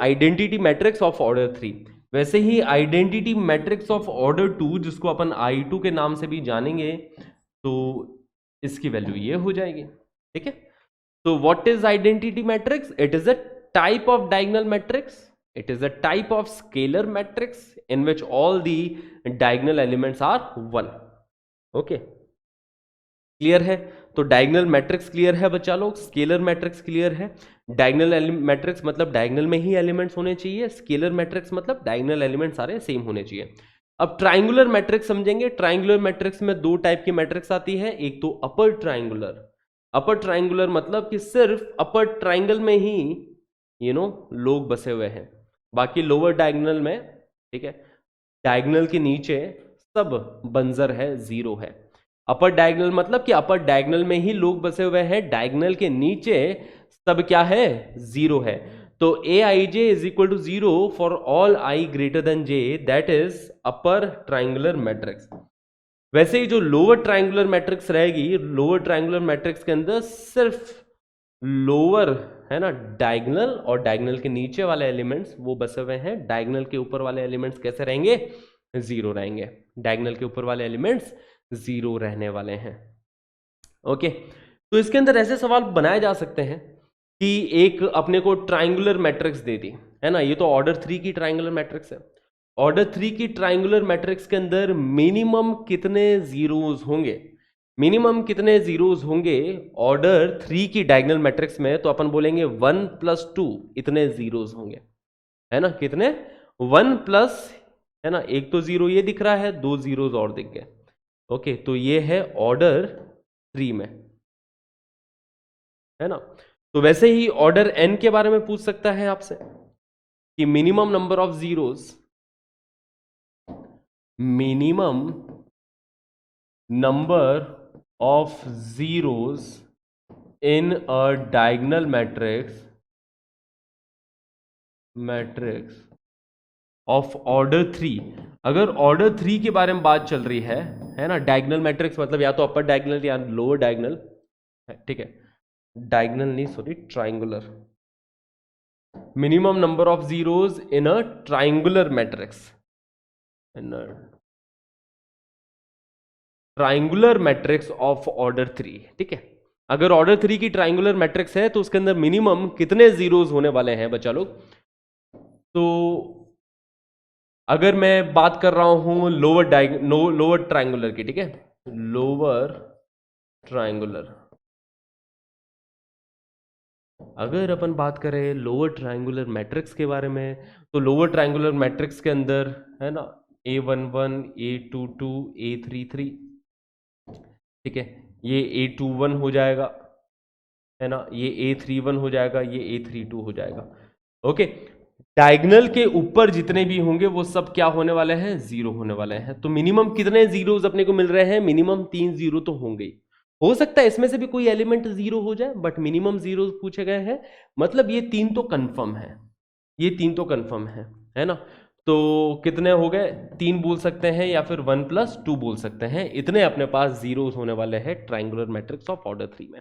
identity matrix of order 3। वैसे ही आइडेंटिटी मैट्रिक्स ऑफ ऑर्डर 2 जिसको अपन I2 के नाम से भी जानेंगे, तो इसकी वैल्यू ये हो जाएगी, ठीक है। तो what is identity matrix? It is a type of diagonal matrix, it is a type of scalar matrix in which all the diagonal elements are 1। Okay, clear है। तो डायगोनल मैट्रिक्स क्लियर है बच्चा लोग, स्केलर मैट्रिक्स क्लियर है। Diagonal matrix मतलब diagonal में ही elements होने चाहिए, स्केलर मैट्रिक्स मतलब डायगोनल एलिमेंट्स सारे सेम होने चाहिए। अब ट्राइंगुलर मैट्रिक्स समझेंगे। ट्राइंगुलर मैट्रिक्स में दो टाइप की मैट्रिक्स आती है, एक तो अपर ट्राइंगुलर। अपर ट्राइंगुलर मतलब कि सिर्फ अपर ट्राइंगल में ही लोग बसे हुए हैं, बाकी लोअर डायगोनल में, ठीक है, डायगोनल के नीचे सब बंजर है, जीरो है। अपर डायगोनल मतलब कि अपर डायगोनल में ही लोग बसे हुए हैं, डायगोनल के नीचे सब क्या है, जीरो है। तो A I J is equal to zero for all I greater than J, that is upper triangular matrix. वैसे ही जो लोअर ट्राइंगुलर मैट्रिक्स रहेगी, लोअर ट्राइंगुलर मैट्रिक्स के अंदर सिर्फ लोअर, है ना, डायगोनल और डायगोनल के नीचे वाले एलिमेंट्स वो बसे हुए हैं, डायगोनल के ऊपर वाले एलिमेंट्स कैसे रहेंगे, जीरो रहेंगे। डायगोनल के ऊपर वाले एलिमेंट्स जीरो रहने वाले हैं। ओके, तो इसके अंदर ऐसे सवाल बनाए जा सकते हैं कि एक अपने को ट्राइंगुलर मैट्रिक्स दे दी, है ना, ये तो ऑर्डर 3 की ट्राइंगुलर मैट्रिक्स है। ऑर्डर 3 की ट्राइंगुलर मैट्रिक्स के अंदर मिनिमम कितने जीरोस होंगे, मिनिमम कितने जीरोस होंगे ऑर्डर 3 की डायगोनल मैट्रिक्स में, तो अपन बोलेंगे 1 + 2 इतने जीरोस होंगे, है ना। कितने? 1 प्लस, है ना, एक तो जीरो ये दिख रहा है, दो जीरोस और दिख गए। ओके, तो ये है ऑर्डर 3 में, है ना। तो वैसे ही ऑर्डर n के बारे में पूछ सकता है आपसे कि minimum number of zeros, minimum number of zeros in a diagonal matrix of order 3। अगर ऑर्डर 3 के बारे में बात चल रही है ना, डायगोनल मैट्रिक्स मतलब या तो अपर डायगोनल या लोअर डायगोनल, ठीक है, डायगोनल नहीं sorry triangular. Minimum number of zeros in a triangular matrix, in a triangular matrix of order 3, ठीक है। अगर ऑर्डर 3 की ट्राइंगुलर मैट्रिक्स है तो उसके अंदर मिनिमम कितने जीरोस होने वाले हैं बच्चा लोग। तो अगर मैं बात कर रहा हूं लोअर ट्राइंगुलर की, ठीक है, लोअर ट्राइंगुलर, अगर अपन बात करें लोअर ट्राइंगुलर मैट्रिक्स के बारे में, तो लोअर ट्राइंगुलर मैट्रिक्स के अंदर, है ना, A11 A22 A33, ठीक है, ये A21 हो जाएगा, है ना, ये A31 हो जाएगा, ये A32 हो जाएगा। ओके, डायगोनल के ऊपर जितने भी होंगे वो सब क्या होने वाले हैं, जीरो होने वाले हैं। तो मिनिमम कितने जीरोस अपने को मिल रहे हैं, मिनिमम 3 जीरो तो होंगे ही। हो सकता है इसमें से भी कोई एलिमेंट जीरो हो जाए, बट मिनिमम जीरो पूछे गए हैं, मतलब ये 3 तो कंफर्म है, ये 3 तो कंफर्म है ना। तो कितने हो गए, 3 बोल सकते हैं या फिर 1+2 बोल सकते हैं, इतने अपने पास जीरोस होने वाले हैं ट्राइंगुलर मैट्रिक्स ऑफ ऑर्डर 3 में।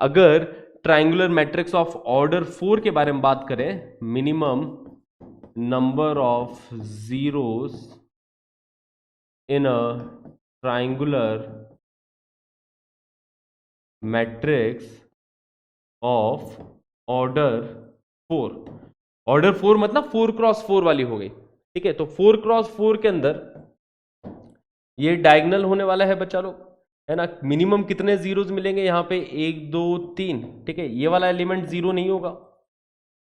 अगर ट्राइंगुलर मैट्रिक्स ऑफ ऑर्डर 4 के बारे में बात करें, minimum number of zeros in a triangular matrix of order 4। Order 4 मतलब 4x4 वाली हो गई, ठीक है। तो 4x4 के अंदर ये डायगोनल होने वाला है बच्चा लोग, है ना। मिनिमम कितने जीरोस मिलेंगे यहाँ पे, 1 2 3, ठीक है। ये वाला एलिमेंट जीरो नहीं होगा,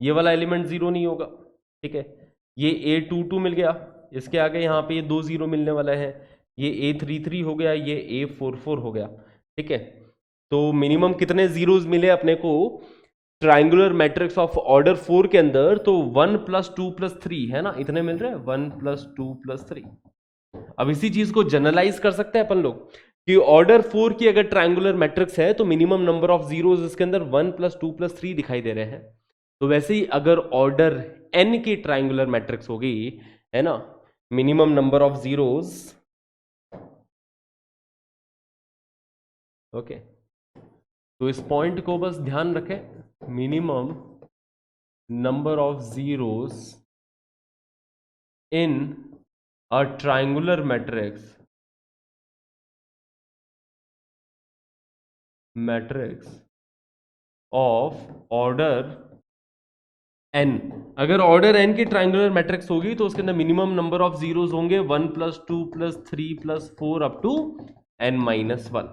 ये वाला एलिमेंट जीरो नहीं होगा, ठीक है। ये A22 मिल गया, इसके आगे यहाँ पे ये 2 जीरो मिलने वाला है, ये A33 हो गया, ये A44 हो गया, ठीक है। तो मिनिमम कितने जीरोस मिले अपने को ट्राइंगुलर मैट्रिक्स ऑफ ऑर्डर 4 के अंदर, तो 1+2+3, है ना, इतने मिल रहे हैं, 1+2+3। अब इसी चीज को जनरलाइज कर सकते हैं अपन लोग कि ऑर्डर 4 की अगर ट्राइंगुलर मैट्रिक्स है तो मिनिमम नंबर ऑफ जीरोस इसके अंदर 1+2+3 दिखाई दे रहे हैं। तो वैसे ही अगर ऑर्डर n की ट्राइंगुलर मैट्रिक्स होगी, है ना, minimum number of zeros, okay, तो इस पॉइंट को बस ध्यान रखें, minimum number of zeros in a triangular matrix of order n। अगर ऑर्डर n की ट्राइंगुलर मैट्रिक्स होगी तो उसके अंदर मिनिमम नंबर ऑफ जीरोस होंगे 1+2+3+4 अप टू n-1,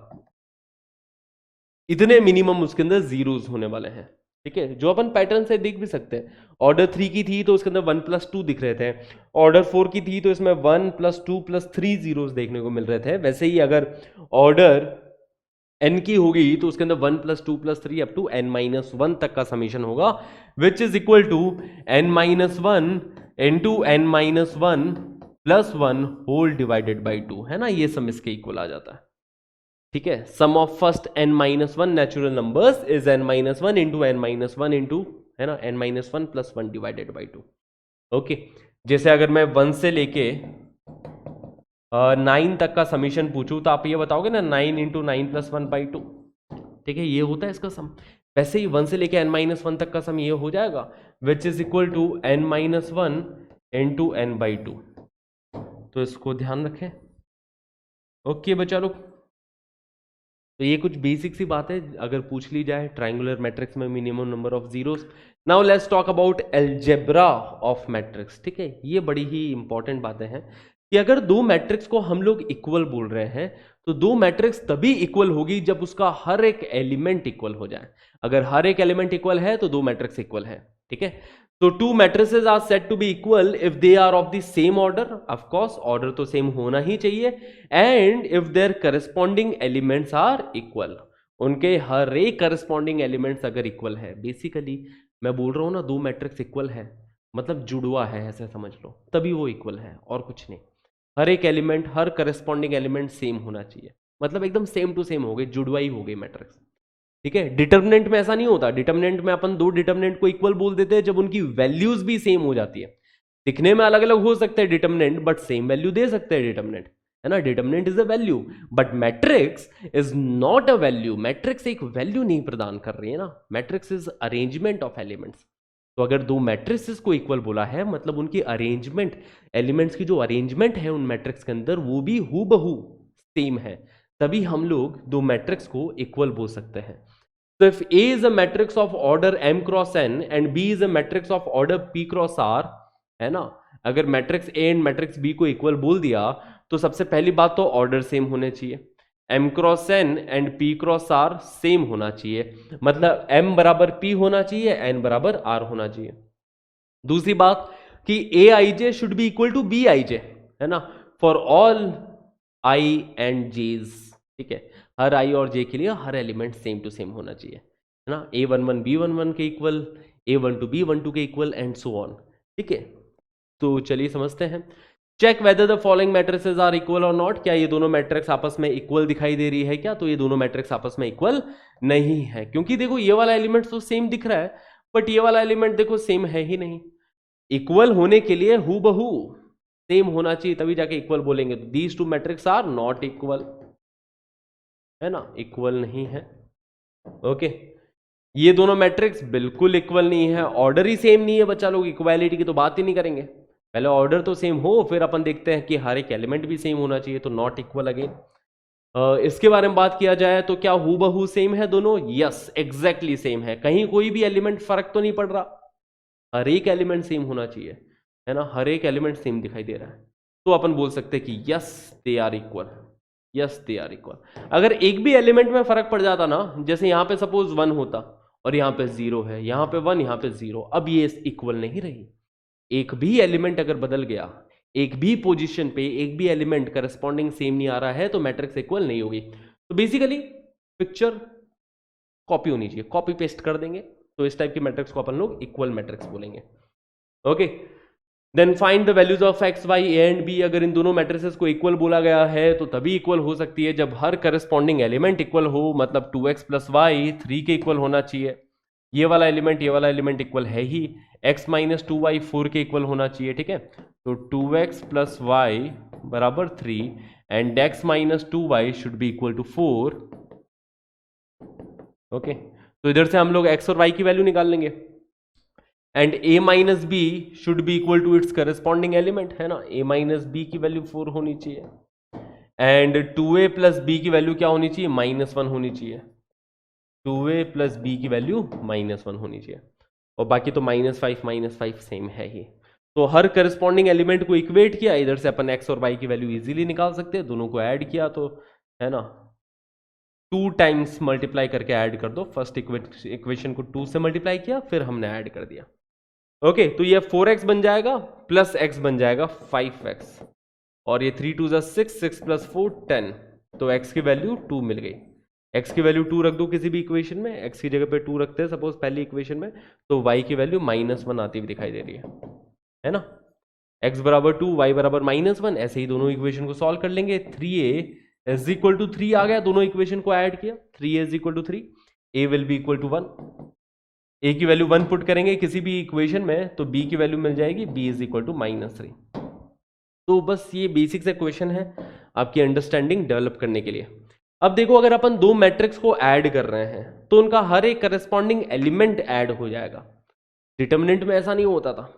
इतने मिनिमम उसके अंदर जीरोस होने वाले हैं, ठीक है। जो अपन पैटर्न से देख भी सकते हैं, ऑर्डर 3 की थी तो उसके अंदर 1+2 दिख रहे थे, ऑर्डर 4 की थी तो इसमें 1+2+3 जीरोस देखने को मिल रहे थे। वैसे ही अगर ऑर्डर n की होगी तो उसके अंदर 1+2+3 अप टू n-1 तक का समीशन होगा, which is equal to n-1 into n-1 plus 1 whole divided by 2, है ना। ये सम इसके इक्वल आ जाता है, ठीक है। Sum of first n-1 natural numbers is n-1 into n-1 into, है ना, n-1 plus 1 divided by 2। Okay, जैसे अगर मैं 1 से लेके 9 तक का समीशन पूछूं तो आप ये बताओगे ना, 9 इंटू 9 प्लस 1 बाई 2, ठीक है, ये होता है इसका सम। वैसे ही 1 से लेके n-1 तक का सम ये हो जाएगा, which is equal to n-1 into n by 2। तो इसको ध्यान रखें, ओके बच्चा लोग। तो ये कुछ बेसिक सी बात है अगर पूछ ली जाए ट्राइंगुलर मैट्रिक्स में minimum number of zeros. Now let's talk about algebra of matrix, ठीक है। ये बड़ी ही इंपॉर्टेंट बातें हैं कि अगर दो मैट्रिक्स को हम लोग इक्वल बोल रहे हैं तो दो मैट्रिक्स तभी इक्वल होगी जब उसका हर एक एलिमेंट इक्वल हो जाए। अगर हर एक एलिमेंट इक्वल है तो दो मैट्रिक्स इक्वल है, ठीक है। तो two matrices are said to be equal if they are of the same order, of course order तो सेम होना ही चाहिए, and if their corresponding elements are equal, उनके हर एक करस्पॉन्डिंग एलिमेंट्स अगर इक्वल है। बेसिकली मैं बोल रहा हूं ना, दो मैट्रिक्स इक्वल है मतलब जुड़वा है, ऐसे समझ लो, तभी वो इक्वल है और कुछ नहीं। हर एक एलिमेंट, हर करस्पॉन्डिंग एलिमेंट सेम होना चाहिए, मतलब एकदम सेम टू सेम हो गए, जुड़वा ही हो गई मैट्रिक्स, ठीक है। डिटर्मिनेंट में ऐसा नहीं होता, डिटर्मिनेंट में अपन दो डिटर्मिनेंट को इक्वल बोल देते हैं जब उनकी वैल्यूज भी सेम हो जाती है। दिखने में अलग अलग हो सकते हैं डिटर्मिनेंट, बट सेम वैल्यू दे सकते हैं डिटर्मिनेंट, है ना। Determinant is a value, but matrix is not a value. Matrix एक वैल्यू नहीं प्रदान कर रही है ना, matrix is arrangement of elements. तो अगर दो मैट्रिक्स को इक्वल बोला है मतलब उनकी अरेंजमेंट, एलिमेंट्स की जो अरेंजमेंट है उन मैट्रिक्स के अंदर वो भी हूबहू सेम है, तभी हम लोग दो मैट्रिक्स को इक्वल बोल सकते हैं। So if A is a matrix of order m cross n and B is a matrix of order p cross r, है ना, अगर matrix A and matrix B को इक्वल बोल दिया तो सबसे पहली बात तो ऑर्डर सेम होने चाहिए, m cross n and p cross r same होना चाहिए, मतलब m बराबर p होना चाहिए, n बराबर r होना चाहिए। दूसरी बात कि aij should be equal to bij, है ना, for all i and j's, ठीक है। हर i और j के लिए हर एलिमेंट सेम टू सेम होना चाहिए, है ना, a11 b11 के इक्वल, a12 b12 के इक्वल एंड सो ऑन। ठीक है, तो चलिए समझते हैं। Check whether the following matrices are equal और नॉट, क्या ये दोनों मैट्रिक्स आपस में इक्वल दिखाई दे रही है क्या? तो ये दोनों मैट्रिक्स आपस में इक्वल नहीं है, क्योंकि देखो ये वाला एलिमेंट तो सेम दिख रहा है, बट ये वाला एलिमेंट देखो सेम है ही नहीं। इक्वल होने के लिए हूबहू सेम होना चाहिए, तभी जाके इक्वल बोलेंगे। तो these two matrix are not equal, है ना, इक्वल नहीं है। ओके, ये दोनों मैट्रिक्स बिल्कुल इक्वल नहीं है, ऑर्डर ही सेम नहीं है बच्चा लोग, इक्वालिटी की तो बात ही नहीं करेंगे, पहले ऑर्डर तो सेम हो, फिर अपन देखते हैं कि हर एक एलिमेंट भी सेम होना चाहिए, तो नॉट इक्वल अगेन। इसके बारे में बात किया जाए तो क्या हूबहू सेम है दोनों? यस, एग्जैक्टली सेम है, कहीं कोई भी एलिमेंट फर्क तो नहीं पड़ रहा, हर एक एलिमेंट सेम होना चाहिए, है ना, हर एक एलिमेंट सेम दिखाई दे रहा है, तो अपन बोल सकते हैं कि yes they are equal, yes they are equal. अगर एक भी एलिमेंट में फर्क पड़ जाता ना, जैसे यहां पे सपोज 1 होता और यहां पे 0 है, यहां पे 1 यहां पे 0, अब ये इक्वल नहीं रही। एक भी एलिमेंट अगर बदल गया, एक भी पोजीशन पे एक भी एलिमेंट करस्पॉन्डिंग सेम नहीं आ रहा है, तो मैट्रिक्स इक्वल नहीं होगी। तो बेसिकली पिक्चर कॉपी होनी चाहिए, कॉपी पेस्ट कर देंगे, तो इस टाइप की मैट्रिक्स को अपन लोग इक्वल मैट्रिक्स बोलेंगे। Okay, then find the values of x y a and b. अगर इन दोनों मैट्रिसेस को इक्वल बोला गया है तो तभी इक्वल हो सकती है जब हर करस्पॉन्डिंग एलिमेंट इक्वल हो, मतलब 2x प्लस वाई 3 के इक्वल होना चाहिए, ये वाला एलिमेंट इक्वल है ही, x माइनस 2y 4 के इक्वल होना चाहिए। ठीक है, तो 2x प्लस वाई बराबर 3 and x minus 2y should be equal to 4। ओके, तो इधर से हम लोग x और y की वैल्यू निकाल लेंगे, and a minus b should be equal to its corresponding element, है ना, a माइनस बी की वैल्यू 4 होनी चाहिए, एंड 2a प्लस बी की वैल्यू क्या होनी चाहिए? -1 होनी चाहिए, 2a प्लस बी की वैल्यू -1 होनी चाहिए, और बाकी तो -5 सेम है ही। तो हर करस्पॉन्डिंग एलिमेंट को इक्वेट किया, इधर से अपन x और y की वैल्यू इजीली निकाल सकते हैं, दोनों को ऐड किया तो, है ना, 2 टाइम्स मल्टीप्लाई करके ऐड कर दो, फर्स्ट इक्वेशन को 2 से मल्टीप्लाई किया, फिर हमने ऐड कर दिया। ओके, तो ये 4x बन जाएगा प्लस x बन जाएगा 5x, और ये 3 2 6, 6 प्लस 4 10, तो x की वैल्यू 2 मिल गई। x की वैल्यू 2 रख दो किसी भी इक्वेशन में, x की जगह पे 2 रखते हैं सपोज पहली इक्वेशन में, तो y की वैल्यू -1 आती हुई दिखाई दे रही है ना, x बराबर 2 y बराबर -1, ऐसे ही दोनों इक्वेशन को सॉल्व कर लेंगे। 3a इज इक्वल टू 3 आ गया, दोनों इक्वेशन को ऐड किया, 3a is equal to 3, a will be equal to 1, a की वैल्यू 1 पुट करेंगे किसी भी इक्वेशन में, तो b की वैल्यू मिल जाएगी b इज इक्वल टू -3। तो बस ये बेसिक से क्वेश्चन है आपकी अंडरस्टैंडिंग डेवलप करने के लिए। अब देखो, अगर अपन दो मैट्रिक्स को ऐड कर रहे हैं तो उनका हर एक करस्पॉन्डिंग एलिमेंट ऐड हो जाएगा। डिटर्मिनेंट में ऐसा नहीं होता था।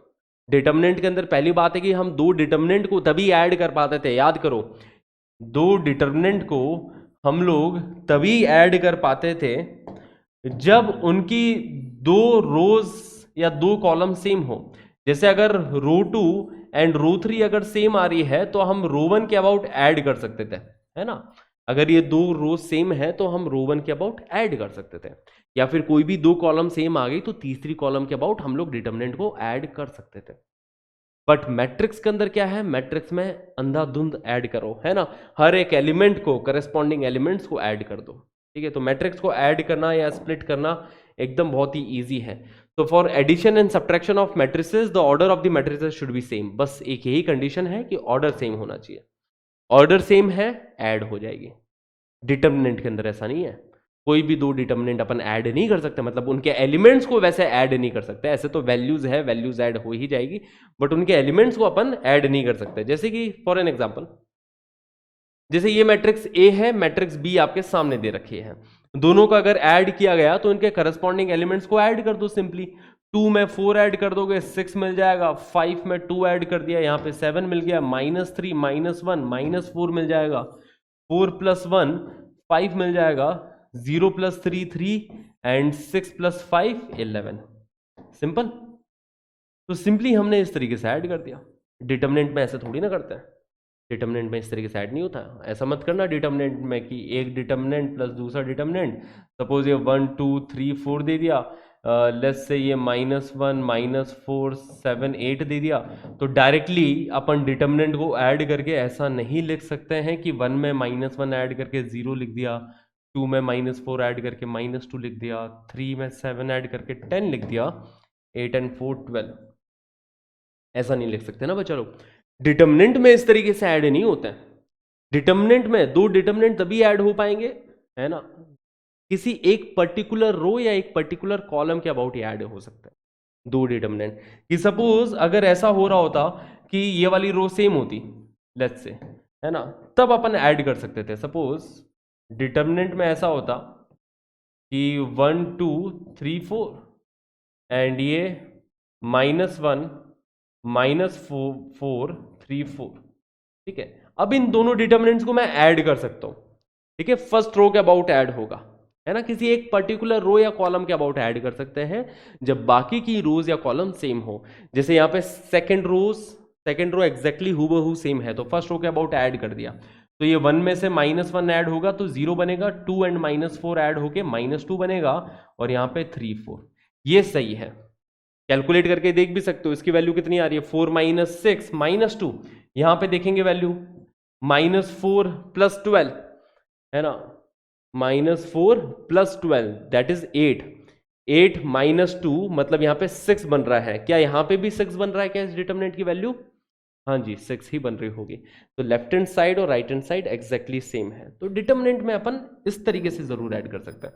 डिटर्मिनेंट के अंदर पहली बात है कि हम दो डिटर्मिनेंट को तभी ऐड कर पाते थे, याद करो, दो डिटर्मिनेंट को हम लोग तभी ऐड कर पाते थे जब उनकी दो रोज या दो कॉलम सेम हो। जैसे अगर रो 2 एंड रो 3 अगर सेम आ रही है तो हम रो 1 के अबाउट ऐड कर सकते थे, है ना, अगर ये दो रो सेम है तो हम रो 1 के अबाउट ऐड कर सकते थे, या फिर कोई भी दो कॉलम सेम आ गई तो तीसरी कॉलम के अबाउट हम लोग डिटर्मिनेंट को ऐड कर सकते थे। बट मैट्रिक्स के अंदर क्या है, मैट्रिक्स में अंधाधुंध ऐड करो, है ना, हर एक एलिमेंट को करस्पॉन्डिंग एलिमेंट्स को ऐड कर दो। ठीक है, तो मैट्रिक्स को ऐड करना या स्प्लिट करना एकदम बहुत ही इजी है। तो for addition and subtraction of matrices the order of the matrices should be same, बस एक यही कंडीशन है कि ऑर्डर सेम होना चाहिए, ऑर्डर सेम है ऐड हो जाएगी। डिटर्मिनेंट के अंदर ऐसा नहीं है, कोई भी दो डिटर्मिनेंट अपन ऐड नहीं कर सकते, मतलब उनके एलिमेंट्स को वैसे ऐड नहीं कर सकते, ऐसे तो वैल्यूज है, वैल्यूज ऐड हो ही जाएगी, बट उनके एलिमेंट्स को अपन ऐड नहीं कर सकते। जैसे कि फॉर एन एग्जांपल, जैसे ये मैट्रिक्स ए है, मैट्रिक्स बी आपके सामने दे रखी है, दोनों का अगर ऐड किया गया तो इनके करस्पॉन्डिंग एलिमेंट्स को ऐड कर दो सिंपली। 2 में 4 ऐड कर दोगे 6 मिल जाएगा, 5 में 2 ऐड कर दिया, यहाँ पे 7 मिल गया, -3 -1 -4 मिल जाएगा, 4 + 1 5 मिल जाएगा, 0 + 3 3 एंड 6 + 5 11। सिंपल। तो सिंपली हमने इस तरीके से ऐड कर दिया। डिटर्मिनेंट में ऐसे थोड़ी ना करते हैं, डिटर्मिनेंट में इस तरीके से ऐड नहीं होता। ऐसा मत करना डिटर्मिनेंट में कि एक डिटर्मिनेंट प्लस दूसरा डिटर्मिनेंट, सपोज ये 1 2 3 4 दे दिया, लेट्स से ये -1 -4 7 8 दे दिया, तो डायरेक्टली अपन डिटर्मिनेंट को ऐड करके ऐसा नहीं लिख सकते हैं कि 1 में -1 ऐड करके 0 लिख दिया, 2 में -4 ऐड करके -2 लिख दिया, 3 में 7 ऐड करके 10 लिख दिया, 8 and 4 12। ऐसा नहीं लिख सकते ना बच्चा लोग। डिटर्मिनेंट में इस तरीके से ऐड नहीं होते हैं। डिटर्मिनेंट में दो डिटर्मिनेंट तभी ऐड हो पाएंगे, है ना, किसी एक पर्टिकुलर रो या एक पर्टिकुलर कॉलम के अबाउट ही ऐड हो सकता है दो डिटर्मिनेंट। कि सपोज अगर ऐसा हो रहा होता कि ये वाली रो सेम होती, लेट्स से, है ना, तब अपन ऐड कर सकते थे। सपोज डिटर्मिनेंट में ऐसा होता कि 1 2 3 4 एंड ये -1 -4 3 4, ठीक है। अब इन दोनों डिटर्मिनेंट्स को मैं ऐड कर सकता हूं, ठीक है। फर्स्ट रो के अबाउट ऐड होगा, है ना, किसी एक पर्टिकुलर रो या कॉलम के अबाउट ऐड कर सकते हैं जब बाकी की रोज या कॉलम सेम हो। जैसे यहाँ पे सेकंड रो एग्जैक्टली हूबहू सेम है, तो फर्स्ट रो के अबाउट ऐड कर दिया, तो ये 1 में से -1 ऐड होगा तो 0 बनेगा, 2 एंड -4 ऐड होके -2 बनेगा, और यहाँ पे 3 4। ये सही है, कैलकुलेट करके देख भी सकते हो इसकी वैल्यू कितनी आ रही है, 4 - 6 -2। यहां पे देखेंगे वैल्यू -4 + 12, है ना, -4 + 12 दैट इज 8। 8 - 2 मतलब यहां पे 6 बन रहा है। क्या यहां पे भी 6 बन रहा है क्या इस डिटर्मिनेंट की वैल्यू? हाँ जी, 6 ही बन रही होगी। तो लेफ्ट हैंड साइड और right hand side exactly same है, तो डिटर्मिनेंट में अपन इस तरीके से जरूर ऐड कर सकते हैं।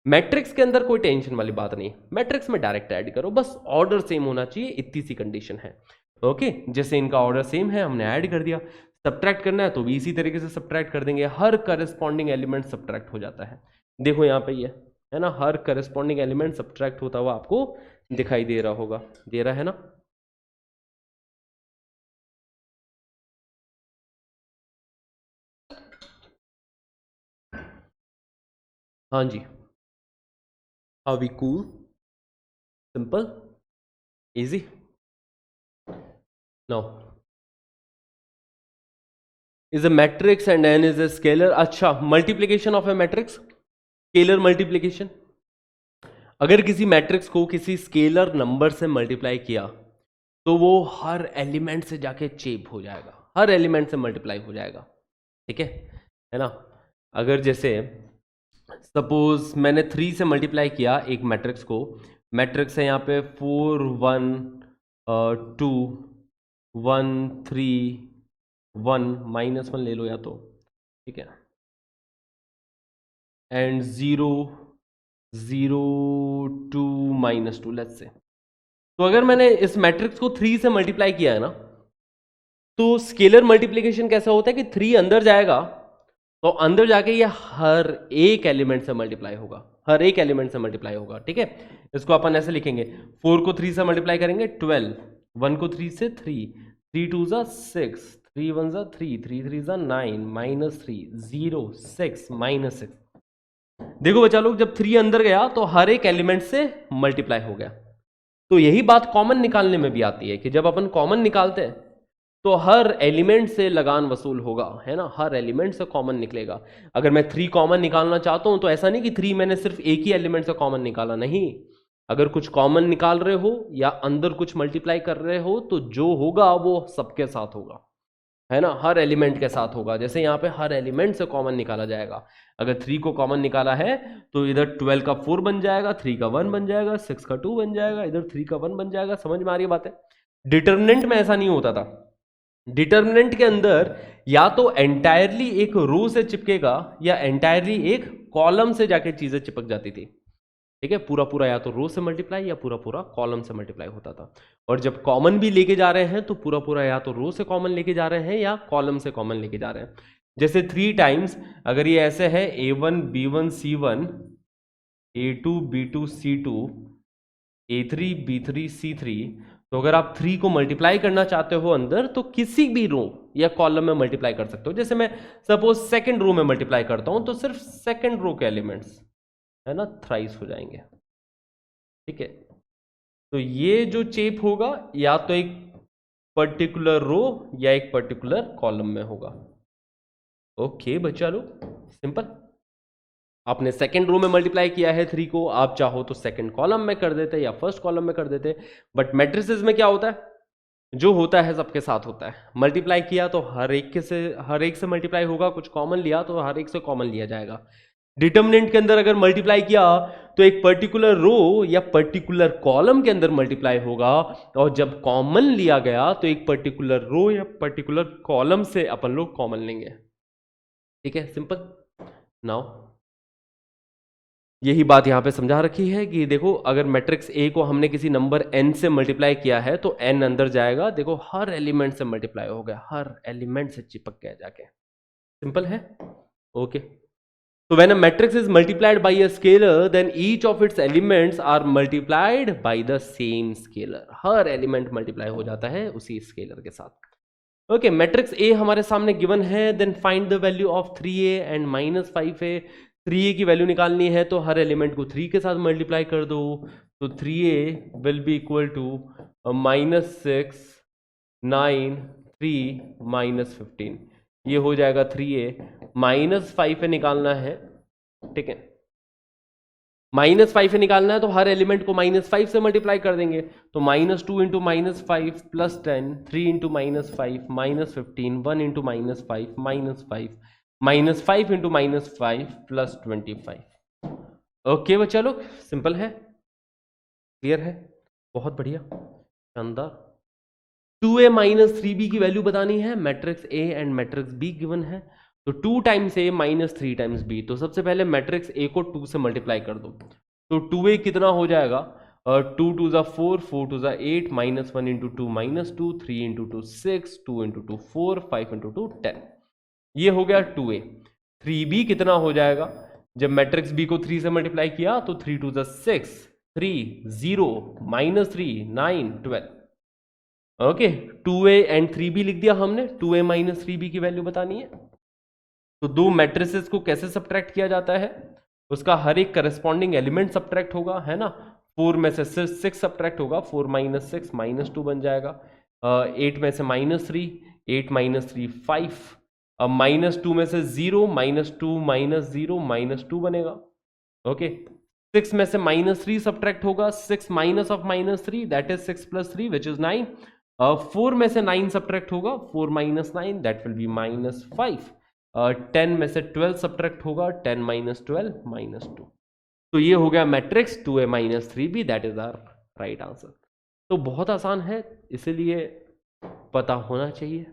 मैट्रिक्स के अंदर कोई टेंशन वाली बात नहीं, मैट्रिक्स में डायरेक्ट ऐड करो, बस ऑर्डर सेम होना चाहिए, इतनी सी कंडीशन है। ओके, जैसे इनका ऑर्डर सेम है हमने ऐड कर दिया। सब्ट्रैक्ट करना है तो भी इसी तरीके से सब्ट्रैक्ट कर देंगे, हर करस्पॉन्डिंग एलिमेंट सब्ट्रैक्ट हो जाता है। देखो यहाँ पे ये है ना, हर करस्पॉन्डिंग एलिमेंट सब्ट्रैक्ट होता हुआ आपको दिखाई दे रहा होगा, दे रहा है ना। हाँ जी, are we cool? Simple? Easy? No. Is a matrix and n is a scalar? अच्छा, multiplication of a matrix, scalar multiplication। अगर किसी मैट्रिक्स को किसी स्केलर नंबर से मल्टीप्लाई किया तो वो हर एलिमेंट से जाके चेप हो जाएगा, हर एलिमेंट से मल्टीप्लाई हो जाएगा, ठीक है ना। अगर जैसे सपोज मैंने 3 से मल्टीप्लाई किया एक मैट्रिक्स को, मैट्रिक्स है यहाँ पे 4 1 2 1 3 1 -1 ले लो या तो, ठीक है, एंड 0 0 2 -2 लेट्स से। तो अगर मैंने इस मैट्रिक्स को 3 से मल्टीप्लाई किया है ना, तो स्केलर मल्टीप्लिकेशन कैसा होता है कि 3 अंदर जाएगा तो अंदर जाके ये हर एक एलिमेंट से मल्टीप्लाई होगा, हर एक एलिमेंट से मल्टीप्लाई होगा, ठीक है। इसको अपन ऐसे लिखेंगे, 4 को 3 से मल्टीप्लाई करेंगे 12, 1 को 3 से 3, 3 2 ज़ा 6, 3 1 ज़ा 3, 3 3 ज़ा 9, -3 0 6 -6। देखो बच्चा लोग, जब 3 अंदर गया तो हर एक एलिमेंट से मल्टीप्लाई हो गया। तो यही बात कॉमन निकालने में भी आती है कि जब अपन कॉमन निकालते हैं तो हर एलिमेंट से लगान वसूल होगा, है ना, हर एलिमेंट से कॉमन निकलेगा। अगर मैं 3 कॉमन निकालना चाहता हूं तो ऐसा नहीं कि 3 मैंने सिर्फ एक ही एलिमेंट से कॉमन निकाला, नहीं। अगर कुछ कॉमन निकाल रहे हो या अंदर कुछ मल्टीप्लाई कर रहे हो तो जो होगा वो सबके साथ होगा, है ना, हर एलिमेंट के साथ होगा। जैसे यहाँ पे हर एलिमेंट से कॉमन निकाला जाएगा। अगर 3 को कॉमन निकाला है तो इधर 12 का 4 बन जाएगा, 3 का 1 बन जाएगा, 6 का 2 बन जाएगा, इधर 3 का 1 बन जाएगा। समझ में आ रही है बात है? डिटर्मिनेंट में ऐसा नहीं होता था। डिटर्मिनेंट के अंदर या तो एंटायरली एक रो से चिपकेगा या एंटायरली एक कॉलम से जाके चीजें चिपक जाती थी, ठीक है। पूरा पूरा या तो रो से मल्टीप्लाई या पूरा पूरा कॉलम से मल्टीप्लाई होता था। और जब कॉमन भी लेके जा रहे हैं तो पूरा पूरा या तो रो से कॉमन लेके जा रहे हैं या कॉलम से कॉमन लेके जा रहे हैं। जैसे 3 टाइम्स अगर ये ऐसे है A1 B1 C1, A2 B2 C2, A3 B3 C3, तो अगर आप 3 को मल्टीप्लाई करना चाहते हो अंदर तो किसी भी रो या कॉलम में मल्टीप्लाई कर सकते हो। जैसे मैं सपोज सेकंड रो में मल्टीप्लाई करता हूं तो सिर्फ सेकंड रो के एलिमेंट्स, है ना, थ्राइस हो जाएंगे, ठीक है। तो ये जो चेप होगा या तो एक पर्टिकुलर रो या एक पर्टिकुलर कॉलम में होगा। ओके बच्चा लोग, सिंपल। आपने सेकंड रो में मल्टीप्लाई किया है 3 को, आप चाहो तो सेकंड कॉलम में कर देते या फर्स्ट कॉलम में कर देते। बट मैट्रिसेस में क्या होता है, जो होता है सबके साथ होता है। मल्टीप्लाई किया तो हर एक से मल्टीप्लाई होगा, कुछ कॉमन लिया तो हर एक से कॉमन लिया जाएगा। डिटर्मिनेंट के अंदर अगर मल्टीप्लाई किया तो एक पर्टिकुलर रो या पर्टिकुलर कॉलम के अंदर मल्टीप्लाई होगा, और जब कॉमन लिया गया तो एक पर्टिकुलर रो या पर्टिकुलर कॉलम से अपन लोग कॉमन लेंगे। ठीक है, सिंपल। नाउ यही बात यहां पे समझा रखी है कि देखो अगर मैट्रिक्स ए को हमने किसी नंबर n से मल्टीप्लाई किया है तो n अंदर जाएगा, देखो हर एलिमेंट से मल्टीप्लाई हो गया, हर एलिमेंट से चिपक गया जाके। सिंपल है, okay. So when a matrix is multiplied by a scalar, then each of its elements are multiplied by the same scalar. Her element multiply हो जाता है उसी स्केलर के साथ। ओके, मैट्रिक्स ए हमारे सामने गिवन है, then find the value of 3a and -5a। 3a की वैल्यू निकालनी है तो हर एलिमेंट को 3 के साथ मल्टीप्लाई कर दो, तो 3a will be equal to -6 9 3 -15, ये हो जाएगा 3a। -5 निकालना है, ठीक है, -5 निकालना है तो हर एलिमेंट को -5 से मल्टीप्लाई कर देंगे, तो -2 into -5 plus 10, 3 into -5 -15, 1 into -5 -5 into -5 plus 25। Okay बच्चा लोग, सिंपल है, क्लियर है, बहुत बढ़िया, शानदार। 2a माइनस 3b की वैल्यू बतानी है, matrix a and matrix b given है, तो 2 times a minus 3 times b। तो सबसे पहले मैट्रिक्स a को 2 से मल्टीप्लाई कर दो, तो 2a कितना हो जाएगा, 2 2 ज़ा 4, 4 2 ज़ा 8, -1 इंटू 2 -2, 3 इंटू 2 6, 2 इंटू 2 4, 5 इंटू 2 10, ये हो गया 2a। 3b कितना हो जाएगा, जब मैट्रिक्स b को 3 से मल्टीप्लाई किया तो 3 2 ज़ा 6, 3 0 -3 9 12। ओके, 2a एंड 3b लिख दिया हमने, 2a माइनस 3b की वैल्यू बतानी है। तो दो मैट्रिसेस को कैसे सब्ट्रैक्ट किया जाता है, उसका हर एक करस्पॉन्डिंग एलिमेंट सब्ट्रैक्ट होगा, है ना। 4 में से 6 सब्ट्रैक्ट होगा, 4 - 6 -2 बन जाएगा। 8 में से -3, 8 - 3 5, -2 में से 0, -2 -0 -2 बनेगा। ओके, 6 में से -3 सब्ट्रैक्ट होगा, 6 minus of -3 that is 6 + 3 which is 9। 4 में से 9 सब्ट्रैक्ट होगा, 4 - 9 दैट विल बी -5। 10 में से 12 सब्ट्रैक्ट होगा, 10 - 12 -2। तो ये हो गया matrix 2a - 3b, that is our right answer. तो बहुत आसान है, इसीलिए पता होना चाहिए।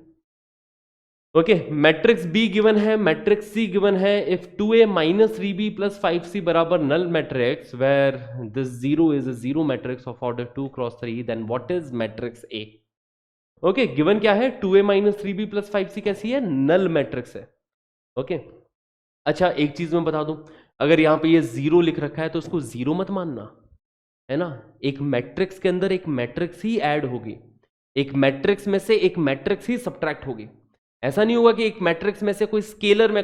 ओके, मैट्रिक्स b गिवन है, मैट्रिक्स c गिवन है। इफ 2a - 3b + 5c बराबर null matrix where this 0 is a 0 matrix of order 2 × 3, then what is matrix a। Okay, given क्या है, 2a - 3b + 5c कैसी है, नल मैट्रिक्स है। Okay, अच्छा एक चीज मैं बता दूं, अगर यहां पे ये 0 लिख रखा है तो उसको 0 मत मानना, है ना। एक मैट्रिक्स के अंदर एक मैट्रिक्स ही ऐड होगी, एक मैट्रिक्स में से एक मैट्रिक्स ही सब्ट्रैक्ट होगी। ऐसा नहीं होगा कि एक मैट्रिक्स में से कोई स्केलर में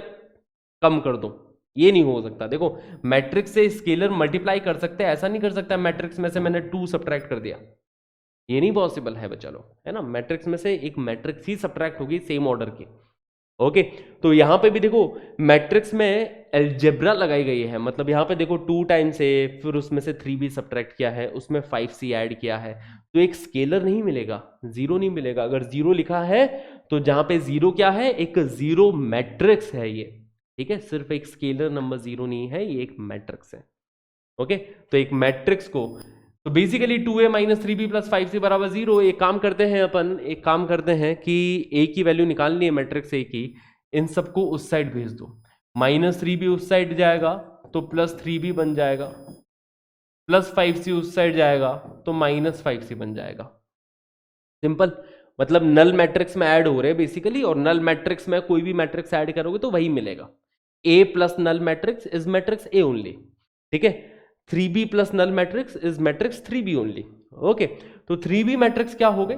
कम कर दो, ये नहीं हो सकता। देखो, मैट्रिक्स से स्केलर मल्टीप्लाई कर सकते हैं, ऐसा नहीं कर सकता मैट्रिक्स में से मैंने 2 सब्ट्रैक्ट कर दिया, ये नहीं पॉसिबल है बच्चा लोग, है ना। मैट्रिक्स में से एक मैट्रिक्स ही सब्ट्रैक्ट होगी सेम ऑर्डर की। ओके, तो यहां पे भी देखो मैट्रिक्स में अलजेब्रा लगाई गई है, मतलब यहां पे देखो 2 टाइम्स a, फिर उसमें से 3b सब्ट्रैक्ट किया है, उसमें 5c ऐड किया है, तो एक स्केलर नहीं मिलेगा, 0 नहीं मिलेगा। अगर 0 लिखा है तो जहां पे 0 क्या है, एक 0 मैट्रिक्स है ये, ठीक है, सिर्फ एक स्केलर नंबर 0 नहीं है, ये एक मैट्रिक्स है। ओके, तो एक मैट्रिक्स को, तो बेसिकली 2a - 3b + 5c बराबर 0। एक काम करते हैं अपन, एक काम करते हैं कि a की वैल्यू निकालनी है मैट्रिक्स a की, इन सबको उस साइड भेज दो, -3b उस साइड जाएगा तो +3b बन जाएगा, +5c उस साइड जाएगा तो -5c बन जाएगा। सिंपल, मतलब नल मैट्रिक्स में ऐड हो रहे हैं बेसिकली, और नल मैट्रिक्स में कोई भी मैट्रिक्स ऐड करोगे तो वही मिलेगा। a plus null matrix is matrix a only, ठीक है। 3b plus null matrix is matrix 3b only. Okay, तो 3b मैट्रिक्स क्या हो गए,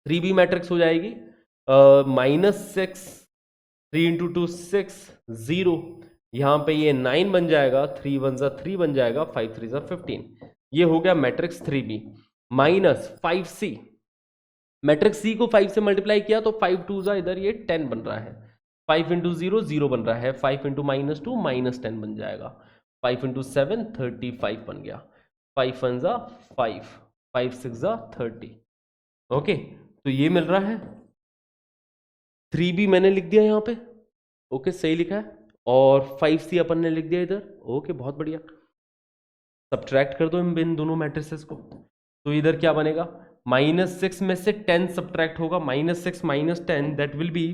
3b मैट्रिक्स हो जाएगी -6, 3 इंटू 2 6 0, यहां पे ये 9 बन जाएगा, 3 1 ज़ा 3 बन जाएगा, 5 3 ज़ा 15, ये हो गया matrix 3b -5c। Matrix c को 5 से मल्टीप्लाई किया तो 5 2 ज़ा इधर ये 10 बन रहा है, 5 इंटू 0 0 बन रहा है, 5 इंटू -2 -10 बन जाएगा, 5 इंटू 7 35 बन गया, 5 1 ज़ा 5, 5 6 ज़ा 30। ओके, तो ये मिल रहा है। 3b मैंने लिख दिया यहाँ पे, ओके सही लिखा है। और 5C अपन ने लिख दिया इधर। ओके, बहुत बढ़िया। सब्ट्रैक्ट कर दो इन दोनों मैट्रिसेस को, तो इधर क्या बनेगा, -6 में से 10 सब्ट्रैक्ट होगा, -6 minus 10 that will B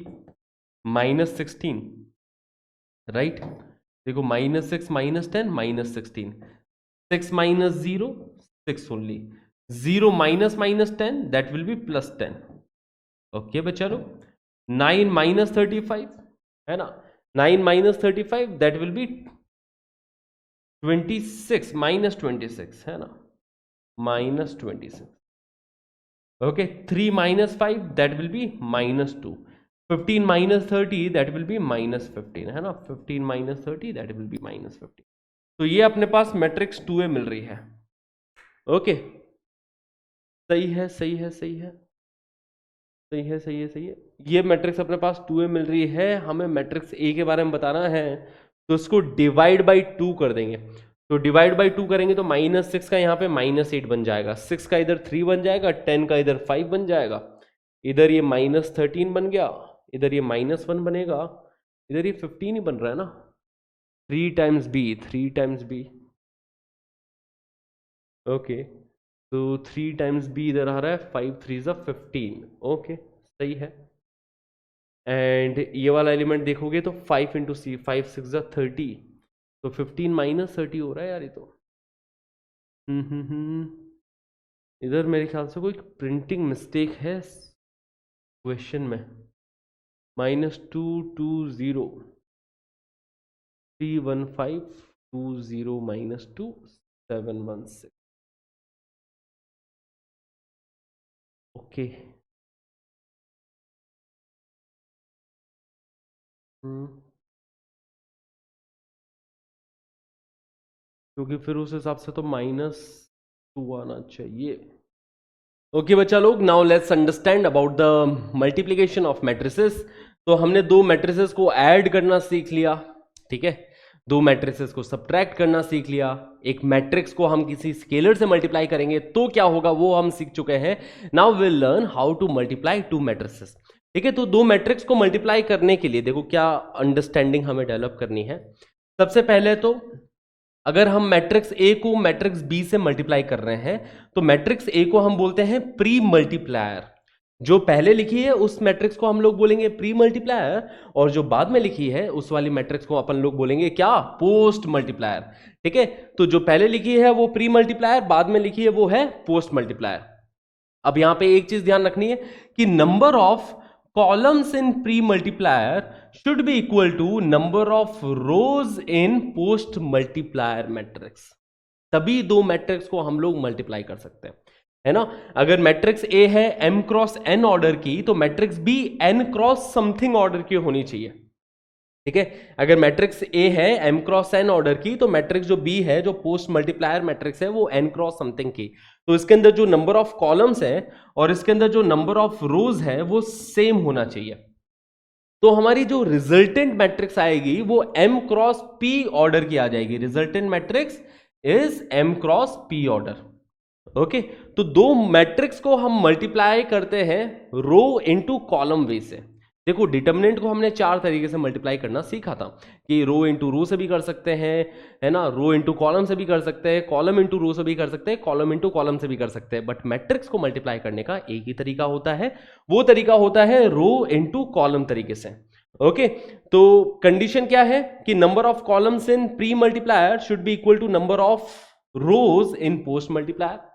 -16, right. देखो -6 minus 10 -16, 6 minus 0 6 only, 0 minus -10 that will B +10। Okay बच्चा लोग, 9 माइनस 35 है ना, 9 माइनस 35 दैट विल बी 26 -26 है ना, -26। Okay, 3 minus 5 that will B -2, 15 minus 30 that will B -15 है ना, 15 माइनस 30 दैट विल बी -15। तो ये अपने पास मैट्रिक्स 2A मिल रही है। ओके, सही है सही है सही है सही है सही है सही है। ये मैट्रिक्स अपने पास 2A मिल रही है। हमें मैट्रिक्स A के बारे में बताना है, तो इसको डिवाइड बाई 2 कर देंगे। तो डिवाइड बाई 2 करेंगे तो -6 का यहाँ पे -8 बन जाएगा, 6 का इधर 3 बन जाएगा, 10 का इधर 5 बन जाएगा, इधर ये -13 बन गया, इधर ये -1 बनेगा, इधर ये 15 ही बन रहा है ना, 3 टाइम्स B। ओके, तो 3 टाइम्स B इधर आ रहा है, 5 3 ज़ा 15। ओके, सही है। एंड ये वाला एलिमेंट देखोगे तो 5 इंटू C, 5 6 ज़ा 30, तो 15 माइनस 30 हो रहा है यार ये तो। इधर मेरे ख्याल से कोई प्रिंटिंग मिस्टेक है क्वेश्चन में। -220 315 20 -2 716। ओके, क्योंकि फिर उस हिसाब से तो -2 आना चाहिए। ओके बच्चा लोग, now let's understand about the multiplication of matrices. तो हमने दो मैट्रिसेस को ऐड करना सीख लिया, ठीक है, दो मैट्रिसेस को सब्ट्रैक्ट करना सीख लिया, एक मैट्रिक्स को हम किसी स्केलर से मल्टीप्लाई करेंगे तो क्या होगा वो हम सीख चुके हैं। Now will learn how to multiply two matrices. ठीक है, तो दो मैट्रिक्स को मल्टीप्लाई करने के लिए देखो क्या अंडरस्टैंडिंग हमें डेवलप करनी है। सबसे पहले तो अगर हम मैट्रिक्स ए को मैट्रिक्स बी से मल्टीप्लाई कर रहे हैं तो मैट्रिक्स ए को हम बोलते हैं प्री मल्टीप्लायर। जो पहले लिखी है उस मैट्रिक्स को हम लोग बोलेंगे प्री मल्टीप्लायर, और जो बाद में लिखी है उस वाली मैट्रिक्स को अपन लोग बोलेंगे क्या, पोस्ट मल्टीप्लायर। ठीक है, तो जो पहले लिखी है वो प्री मल्टीप्लायर, बाद में लिखी है वो है पोस्ट मल्टीप्लायर। अब यहां पे एक चीज ध्यान रखनी है कि number of columns in pre-multiplier should be equal to number of rows in post multiplier matrix। तभी दो मैट्रिक्स को हम लोग मल्टीप्लाई कर सकते हैं, है ना। अगर मैट्रिक्स ए है m क्रॉस n ऑर्डर की, तो matrix B n cross something order की होनी चाहिए। ठीक है, अगर मैट्रिक्स ए है m क्रॉस n ऑर्डर की, तो मैट्रिक्स जो बी है, जो पोस्ट मल्टीप्लायर मैट्रिक्स है, वो n क्रॉस समथिंग की। तो इसके अंदर जो नंबर ऑफ कॉलम्स है और इसके अंदर जो नंबर ऑफ रोज है वो सेम होना चाहिए। तो हमारी जो रिजल्टेंट मैट्रिक्स आएगी वो m क्रॉस p ऑर्डर की आ जाएगी। Resultant matrix is m cross p order. Okay, तो दो मैट्रिक्स को हम मल्टीप्लाई करते हैं रो इनटू कॉलम वे से। देखो, डिटर्मिनेंट को हमने चार तरीके से मल्टीप्लाई करना सीखा था कि रो इंटू रो से भी कर सकते हैं, है ना, रो इंटू कॉलम से भी कर सकते हैं, कॉलम इंटू रो से भी कर सकते हैं, कॉलम इंटू कॉलम से भी कर सकते हैं। बट मैट्रिक्स को मल्टीप्लाई करने का एक ही तरीका होता है, वो तरीका होता है रो इंटू कॉलम तरीके से। ओके, तो कंडीशन क्या है कि number of columns in pre multiplier should be equal to number of rows in post multiplier.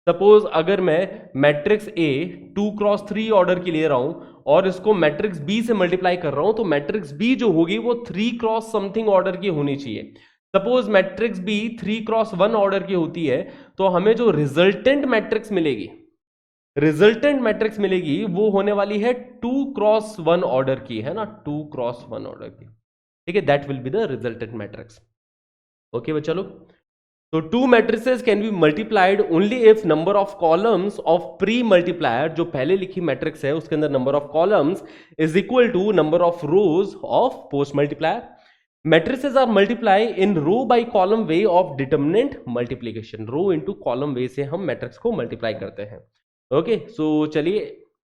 Suppose अगर मैं मैट्रिक्स ए 2 क्रॉस 3 ऑर्डर की ले रहा हूं और इसको मैट्रिक्स बी से मल्टीप्लाई कर रहा हूं, तो मैट्रिक्स बी जो होगी वो 3 क्रॉस समथिंग ऑर्डर की होनी चाहिए। Suppose matrix B 3 cross 1 order की होती है, तो हमें जो रिजल्टेंट मैट्रिक्स मिलेगी, वो होने वाली है 2 क्रॉस 1 ऑर्डर की, है ना, 2 क्रॉस 1 ऑर्डर की। ठीक है, that will be the resultant matrix. Okay बच्चा लोग, तो two matrices can be multiplied only if number of columns of pre-multiplier, जो पहले लिखी मैट्रिक्स है उसके अंदर number of columns is equal to number of rows of post multiplier. Matrices are multiplied in row by column way of determinant multiplication. Row into column way से हम matrix को multiply करते हैं। ओके, सो चलिए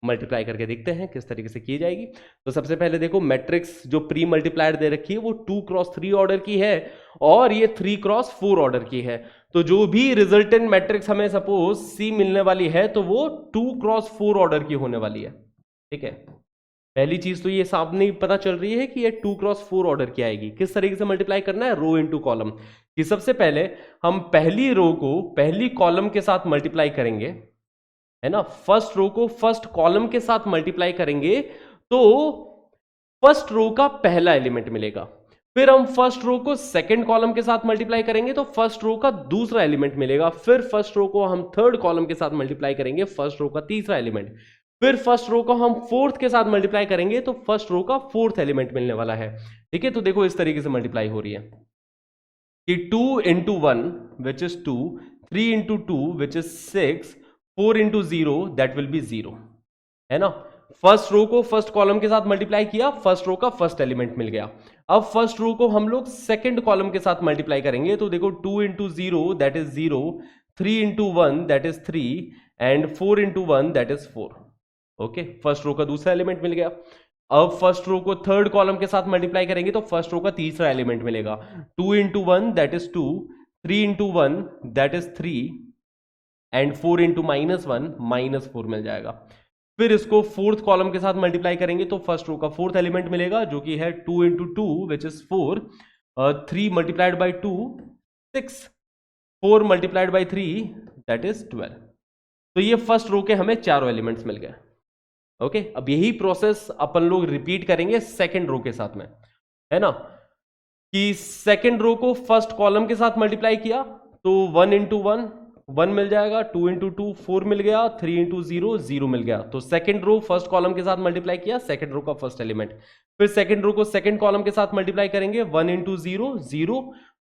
multiply करके देखते हैं किस तरीके से की जाएगी। तो सबसे पहले देखो मैट्रिक्स जो प्री मल्टीप्लायर दे रखी है वो 2x3 ऑर्डर की है और ये 3x4 ऑर्डर की है। तो जो भी रिजल्टेंट मैट्रिक्स हमें सपोज C मिलने वाली है तो वो 2x4 ऑर्डर की होने वाली है। ठीक है, पहली चीज तो ये सामने पता चल रही है कि ये 2x4 ऑर्डर की आएगी। किस तरीके से मल्टीप्लाई करना है, रो इनटू कॉलम, कि सबसे पहले हम पहली रो को पहली कॉलम के साथ मल्टीप्लाई करेंगे, है ना, फर्स्ट रो को फर्स्ट कॉलम के साथ मल्टीप्लाई करेंगे तो फर्स्ट रो का पहला एलिमेंट मिलेगा। फिर हम फर्स्ट रो को सेकंड कॉलम के साथ मल्टीप्लाई करेंगे तो फर्स्ट रो का दूसरा एलिमेंट मिलेगा। फिर फर्स्ट रो को हम थर्ड कॉलम के साथ मल्टीप्लाई करेंगे, फर्स्ट रो का तीसरा एलिमेंट। फिर फर्स्ट रो को हम फोर्थ के साथ मल्टीप्लाई करेंगे तो फर्स्ट रो का फोर्थ एलिमेंट मिलने वाला है। ठीक है, तो देखो इस तरीके से मल्टीप्लाई हो रही है कि 2 into 1 which is 2, 3 into 2 which is 6, 4 into 0 that will be 0, है ना। फर्स्ट रो को फर्स्ट कॉलम के साथ मल्टीप्लाई किया, फर्स्ट रो का फर्स्ट एलिमेंट मिल गया। अब फर्स्ट रो को हम लोग सेकंड कॉलम के साथ मल्टीप्लाई करेंगे तो देखो 2 into 0 that is 0, 3 into 1 that is 3 and 4 into 1 that is 4। Okay, first row का दूसरा एलिमेंट मिल गया। अब फर्स्ट रो को थर्ड कॉलम के साथ मल्टीप्लाई करेंगे तो फर्स्ट रो का तीसरा एलिमेंट मिलेगा। 2 into 1 that is 2, 3 into 1 that is 3 and 4 into -1 -4 मिल जाएगा। फिर इसको फोर्थ कॉलम के साथ मल्टीप्लाई करेंगे तो फर्स्ट रो का फोर्थ एलिमेंट मिलेगा जो कि है 2 into 2 which is 4, 3 multiplied by 2 6, 4 multiplied by 3 that is 12। तो ये फर्स्ट रो के हमें चारों एलिमेंट्स मिल गए। ओके, अब यही प्रोसेस अपन लोग रिपीट करेंगे सेकंड रो के साथ में, है ना, कि सेकंड रो को फर्स्ट कॉलम के साथ मल्टीप्लाई किया तो 1 into 1 1 मिल जाएगा, 2 into 2 4 मिल गया, 3 into 0 0 मिल गया। तो सेकंड रो फर्स्ट कॉलम के साथ मल्टीप्लाई किया, सेकंड रो का फर्स्ट एलिमेंट। फिर सेकंड रो को सेकंड कॉलम के साथ मल्टीप्लाई करेंगे, 1 into 0 0,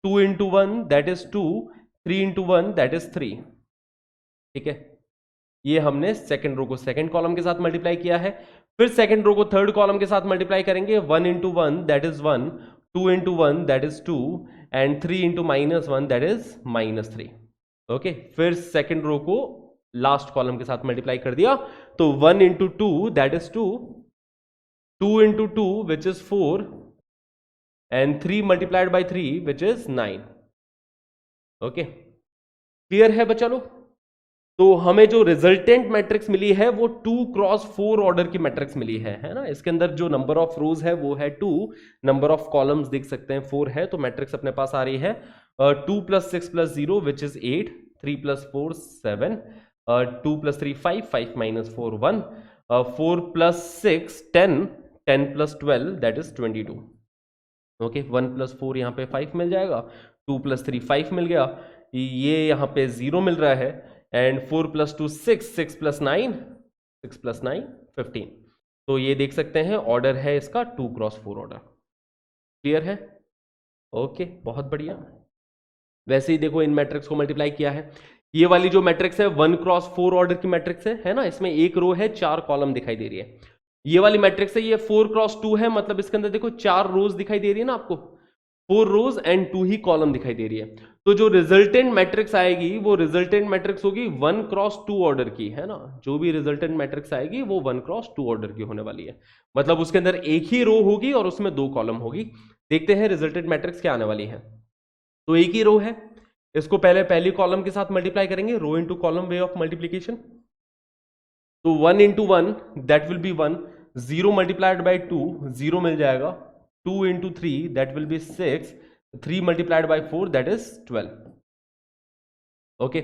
2 into 1 that is 2, 3 into 1 that is 3। ठीक है, ये हमने सेकंड रो को सेकंड कॉलम के साथ मल्टीप्लाई किया है। फिर सेकंड रो को थर्ड कॉलम के साथ मल्टीप्लाई करेंगे, 1 into 1 that is 1, 2 into 1 that is 2 and 3 into -1 that is -3। Okay, फिर सेकंड रो को लास्ट कॉलम के साथ मल्टीप्लाई कर दिया तो 1 into 2 that is 2, 2 into 2 which is 4 and 3 multiplied by 3 which is 9। Okay, clear है बच्चा लोग। तो हमें जो रिजल्टेंट मैट्रिक्स मिली है वो 2x4 ऑर्डर की मैट्रिक्स मिली है ना। इसके अंदर जो नंबर ऑफ रोज है वो है 2, नंबर ऑफ कॉलम्स देख सकते हैं 4 है, तो मैट्रिक्स अपने पास आ रही है 2 + 6 + 0 which is 8, 3 + 4 7, 2 + 3 5, 5 - 4 1, 4 + 6 10, 10 + 12 that is 22। Okay, 1 + 4 यहाँ पे 5 मिल जाएगा, 2 + 3 5 मिल गया, ये यहाँ पे 0 मिल रहा है, एंड 4 + 2 6, 6 + 9 6 + 9 15। तो ये देख सकते हैं ऑर्डर है इसका 2x4 ऑर्डर। क्लियर है? ओके, बहुत बढ़िया। वैसे ही देखो इन मैट्रिक्स को मल्टीप्लाई किया है, ये वाली जो मैट्रिक्स है 1x4 ऑर्डर की मैट्रिक्स है ना, इसमें एक रो है 4 कॉलम दिखाई दे रही है। ये वाली मैट्रिक्स है ये 4x2 है, मतलब इसके अंदर देखो 4 रोज दिखाई दे रही है ना आपको, 4 रोज एंड 2 ही कॉलम दिखाई दे रही है। तो जो रिजल्टेंट मैट्रिक्स आएगी वो रिजल्टेंट मैट्रिक्स होगी 1x2 ऑर्डर की, है ना। जो भी रिजल्टेंट मैट्रिक्स आएगी वो 1x2 ऑर्डर की होने वाली है, मतलब उसके अंदर एक ही रो होगी और उसमें 2 कॉलम होगी। देखते हैं रिजल्टेंट मैट्रिक्स क्या आने वाली है। तो एक ही रो है, इसको पहले पहली कॉलम के साथ मल्टीप्लाई करेंगे, row into column way of multiplication. तो 1 into 1 that will be 1, 0 multiplied by 2 0 मिल जाएगा, 2 into 3 that will be 6, 3 multiplied by 4 that is 12। Okay,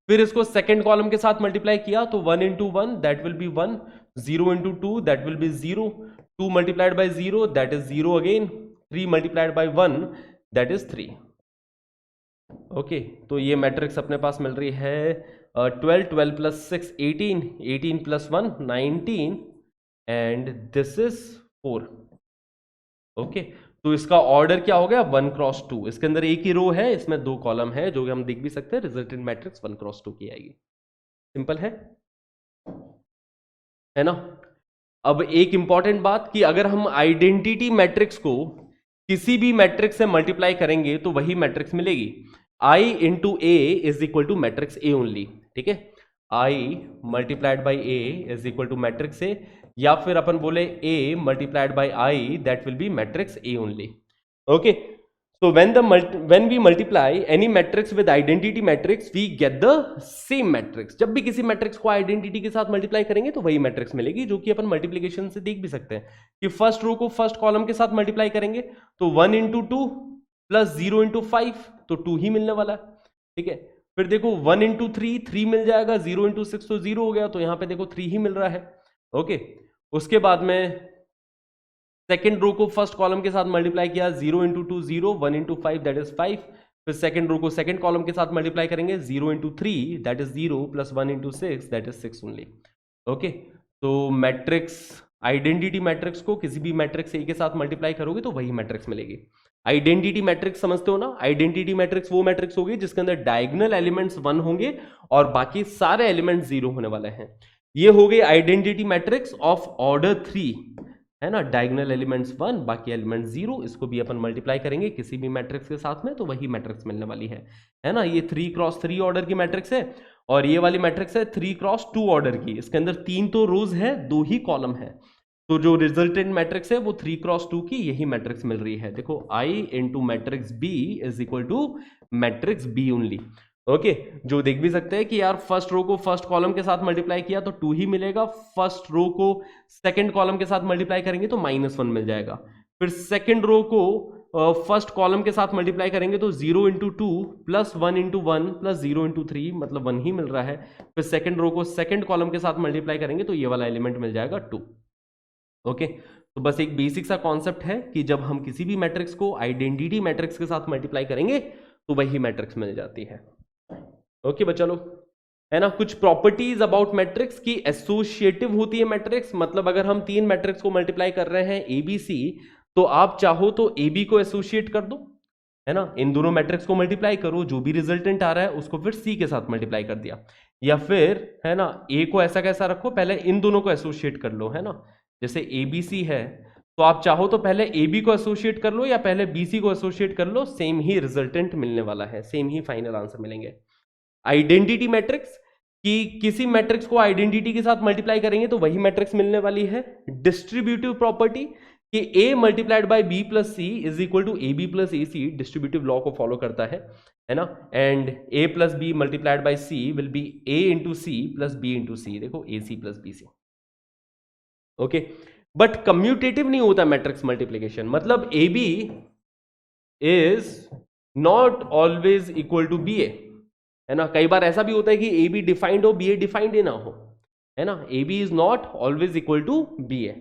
फिर इसको सेकेंड कॉलम के साथ मल्टीप्लाई किया तो 1 into 1 that will be 1, 0 into 2 that will B 0, 2 multiplied by 0 that is 0 again, 3 multiplied by 1 that is 3। Okay, तो ये मैट्रिक्स अपने पास मिल रही है 12, 12 + 6 18, 18 + 1 19 एंड दिस इज 4। ओके, तो इसका ऑर्डर क्या हो गया 1x2। इसके अंदर एक ही रो है, इसमें 2 कॉलम है, जो कि हम देख भी सकते हैं रिजल्टेंट मैट्रिक्स 1x2 की आएगी। सिंपल है ना। अब एक इंपॉर्टेंट बात कि अगर हम आइडेंटिटी मैट्रिक्स को किसी भी मैट्रिक्स से मल्टीप्लाई करेंगे तो वही मैट्रिक्स मिलेगी। I into A is equal to matrix A only. ठीक है, I multiplied by A is equal to matrix A, या फिर अपन बोले A multiplied by I, that will be matrix A only. Okay, so when we multiply any matrix with identity matrix we get the same matrix. जब भी किसी matrix को identity के साथ मल्टीप्लाई करेंगे तो वही मैट्रिक्स मिलेगी, जो कि अपन मल्टीप्लिकेशन से देख भी सकते हैं कि फर्स्ट रो को फर्स्ट कॉलम के साथ मल्टीप्लाई करेंगे तो 1 इंटू 2 प्लस 0 इंटू 5 तो 2 ही मिलने वाला है. ठीक है, फिर देखो 1 इंटू 3 3 मिल जाएगा, 0 इंटू 6 तो 0 हो गया, तो यहां पे देखो 3 ही मिल रहा है. ओके, उसके बाद में सेकेंड रो को फर्स्ट कॉलम के साथ मल्टीप्लाई किया, 0 इंटू 2 0, 1 इंटू 5 दैट इज 5. फिर सेकेंड रो को सेकेंड कॉलम के साथ मल्टीप्लाई करेंगे, 0 into 3 that is 0 plus 1 into 6 that is 6 only. Okay, तो मैट्रिक्स आइडेंटिटी मैट्रिक्स को किसी भी मैट्रिक्स ए के साथ मल्टीप्लाई करोगे तो वही मैट्रिक्स मिलेगी. आइडेंटिटी मैट्रिक्स समझते हो ना? आइडेंटिटी मैट्रिक्स वो मैट्रिक्स होगी जिसके अंदर डायगोनल एलिमेंट्स 1 होंगे और बाकी सारे एलिमेंट्स 0 होने वाले हैं. ये हो गई आइडेंटिटी मैट्रिक्स ऑफ ऑर्डर 3, है ना. डायगोनल एलिमेंट्स 1, बाकी एलिमेंट्स 0. इसको भी अपन मल्टीप्लाई करेंगे किसी भी मैट्रिक्स के साथ में तो वही मैट्रिक्स मिलने वाली है ना. ये 3 क्रॉस 3 ऑर्डर की मैट्रिक्स है और ये वाली मैट्रिक्स है 3 क्रॉस 2 ऑर्डर की. इसके अंदर 3 तो रोज है, 2 ही कॉलम है, तो जो रिजल्टेंट मैट्रिक्स है वो 3 क्रॉस 2 की यही मैट्रिक्स मिल रही है. देखो I into matrix B is equal to matrix B only. Okay, जो देख भी सकते हैं कि यार फर्स्ट रो को फर्स्ट कॉलम के साथ मल्टीप्लाई किया तो 2 ही मिलेगा, फर्स्ट रो को सेकंड कॉलम के साथ मल्टीप्लाई करेंगे तो -1 मिल जाएगा. फिर सेकंड रो को फर्स्ट कॉलम के साथ मल्टीप्लाई करेंगे तो 0 into 2 plus 1 into 1 plus 0 into 3 मतलब 1 ही मिल रहा है. फिर सेकंड रो को सेकंड कॉलम के साथ मल्टीप्लाई करेंगे तो ये वाला एलिमेंट मिल जाएगा 2. ओके, तो बस एक बेसिक सा कॉन्सेप्ट है कि जब हम किसी भी मैट्रिक्स को आइडेंटिटी मैट्रिक्स के साथ मल्टीप्लाई करेंगे तो वही मैट्रिक्स मिल जाती है. ओके बच्चा लोग, है ना. कुछ प्रॉपर्टीज अबाउट मैट्रिक्स की एसोसिएटिव होती है मैट्रिक्स, मतलब अगर हम 3 मैट्रिक्स को मल्टीप्लाई कर रहे हैं ABC तो आप चाहो तो AB को एसोसिएट कर दो, है ना. इन दोनों मैट्रिक्स को मल्टीप्लाई करो, जो भी रिजल्टेंट आ रहा है उसको फिर C के साथ मल्टीप्लाई कर दिया, या फिर है ना A को ऐसा कैसा रखो, पहले इन दोनों को एसोसिएट कर लो, है ना. जैसे ABC है तो आप चाहो तो पहले AB को एसोसिएट कर लो या पहले BC को एसोसिएट कर लो, सेम ही रिजल्टेंट मिलने वाला है, सेम ही फाइनल आंसर मिलेंगे. आइडेंटिटी मैट्रिक्स कि किसी मैट्रिक्स को आइडेंटिटी के साथ मल्टीप्लाई करेंगे तो वही मैट्रिक्स मिलने वाली है. डिस्ट्रीब्यूटिव प्रॉपर्टी कि A multiplied by B plus C is equal to AB plus AC, distributive law को फॉलो करता है ना. And A plus B multiplied by C will be A into C plus B into C. देखो AC plus BC. Okay, but commutative नहीं होता matrix multiplication, मतलब AB is not always equal to BA, है ना. कई बार ऐसा भी होता है कि AB डिफाइंड हो, BA डिफाइंड ही ना हो, है ना. AB is not always equal to BA.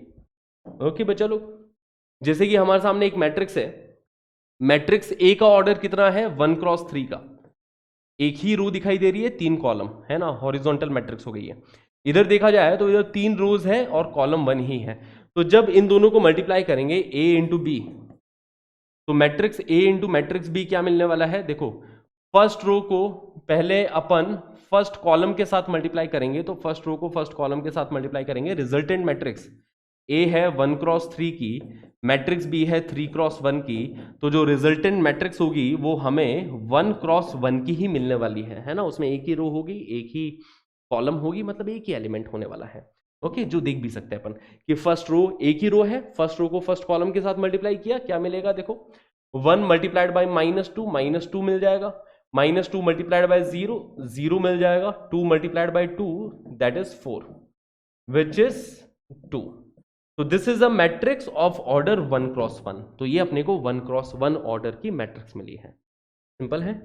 Okay बच्चा लोग, जैसे कि हमारे सामने एक मैट्रिक्स है, मैट्रिक्स A का ऑर्डर कितना है 1 क्रॉस 3 का, एक ही रो दिखाई दे रही है, 3 कॉलम, है ना. हॉरिजॉन्टल मैट्रिक्स हो गई है. इधर देखा जाए तो इधर 3 रोज है और कॉलम 1 ही है. तो जब इन दोनों को मल्टीप्लाई करेंगे A इंटू B तो matrix A into matrix B क्या मिलने वाला है. देखो फर्स्ट रो को पहले अपन फर्स्ट कॉलम के साथ मल्टीप्लाई करेंगे, तो फर्स्ट रो को फर्स्ट कॉलम के साथ मल्टीप्लाई करेंगे. रिजल्टेंट मैट्रिक्स A है 1 क्रॉस 3 की, मैट्रिक्स B है 3 क्रॉस 1 की, तो जो रिजल्टेंट मैट्रिक्स होगी वो हमें 1 क्रॉस 1 की ही मिलने वाली है ना. उसमें एक ही रो होगी, एक ही कॉलम होगी, मतलब एक ही एलिमेंट होने वाला है. ओके, जो देख भी सकते हैं अपन कि फर्स्ट रो एक ही रो है, फर्स्ट रो को फर्स्ट कॉलम के साथ मल्टीप्लाई किया, क्या मिलेगा. देखो 1 मल्टीप्लाइड बाय -2 मिल जाएगा, -2 मल्टीप्लाइड बाय 0 0 मिल जाएगा, 2 multiplied by 2 that is 4 which is 2. तो this is a matrix of order 1 cross 1. तो ये अपने को 1 क्रॉस 1 ऑर्डर की मैट्रिक्स मिली है. सिंपल है.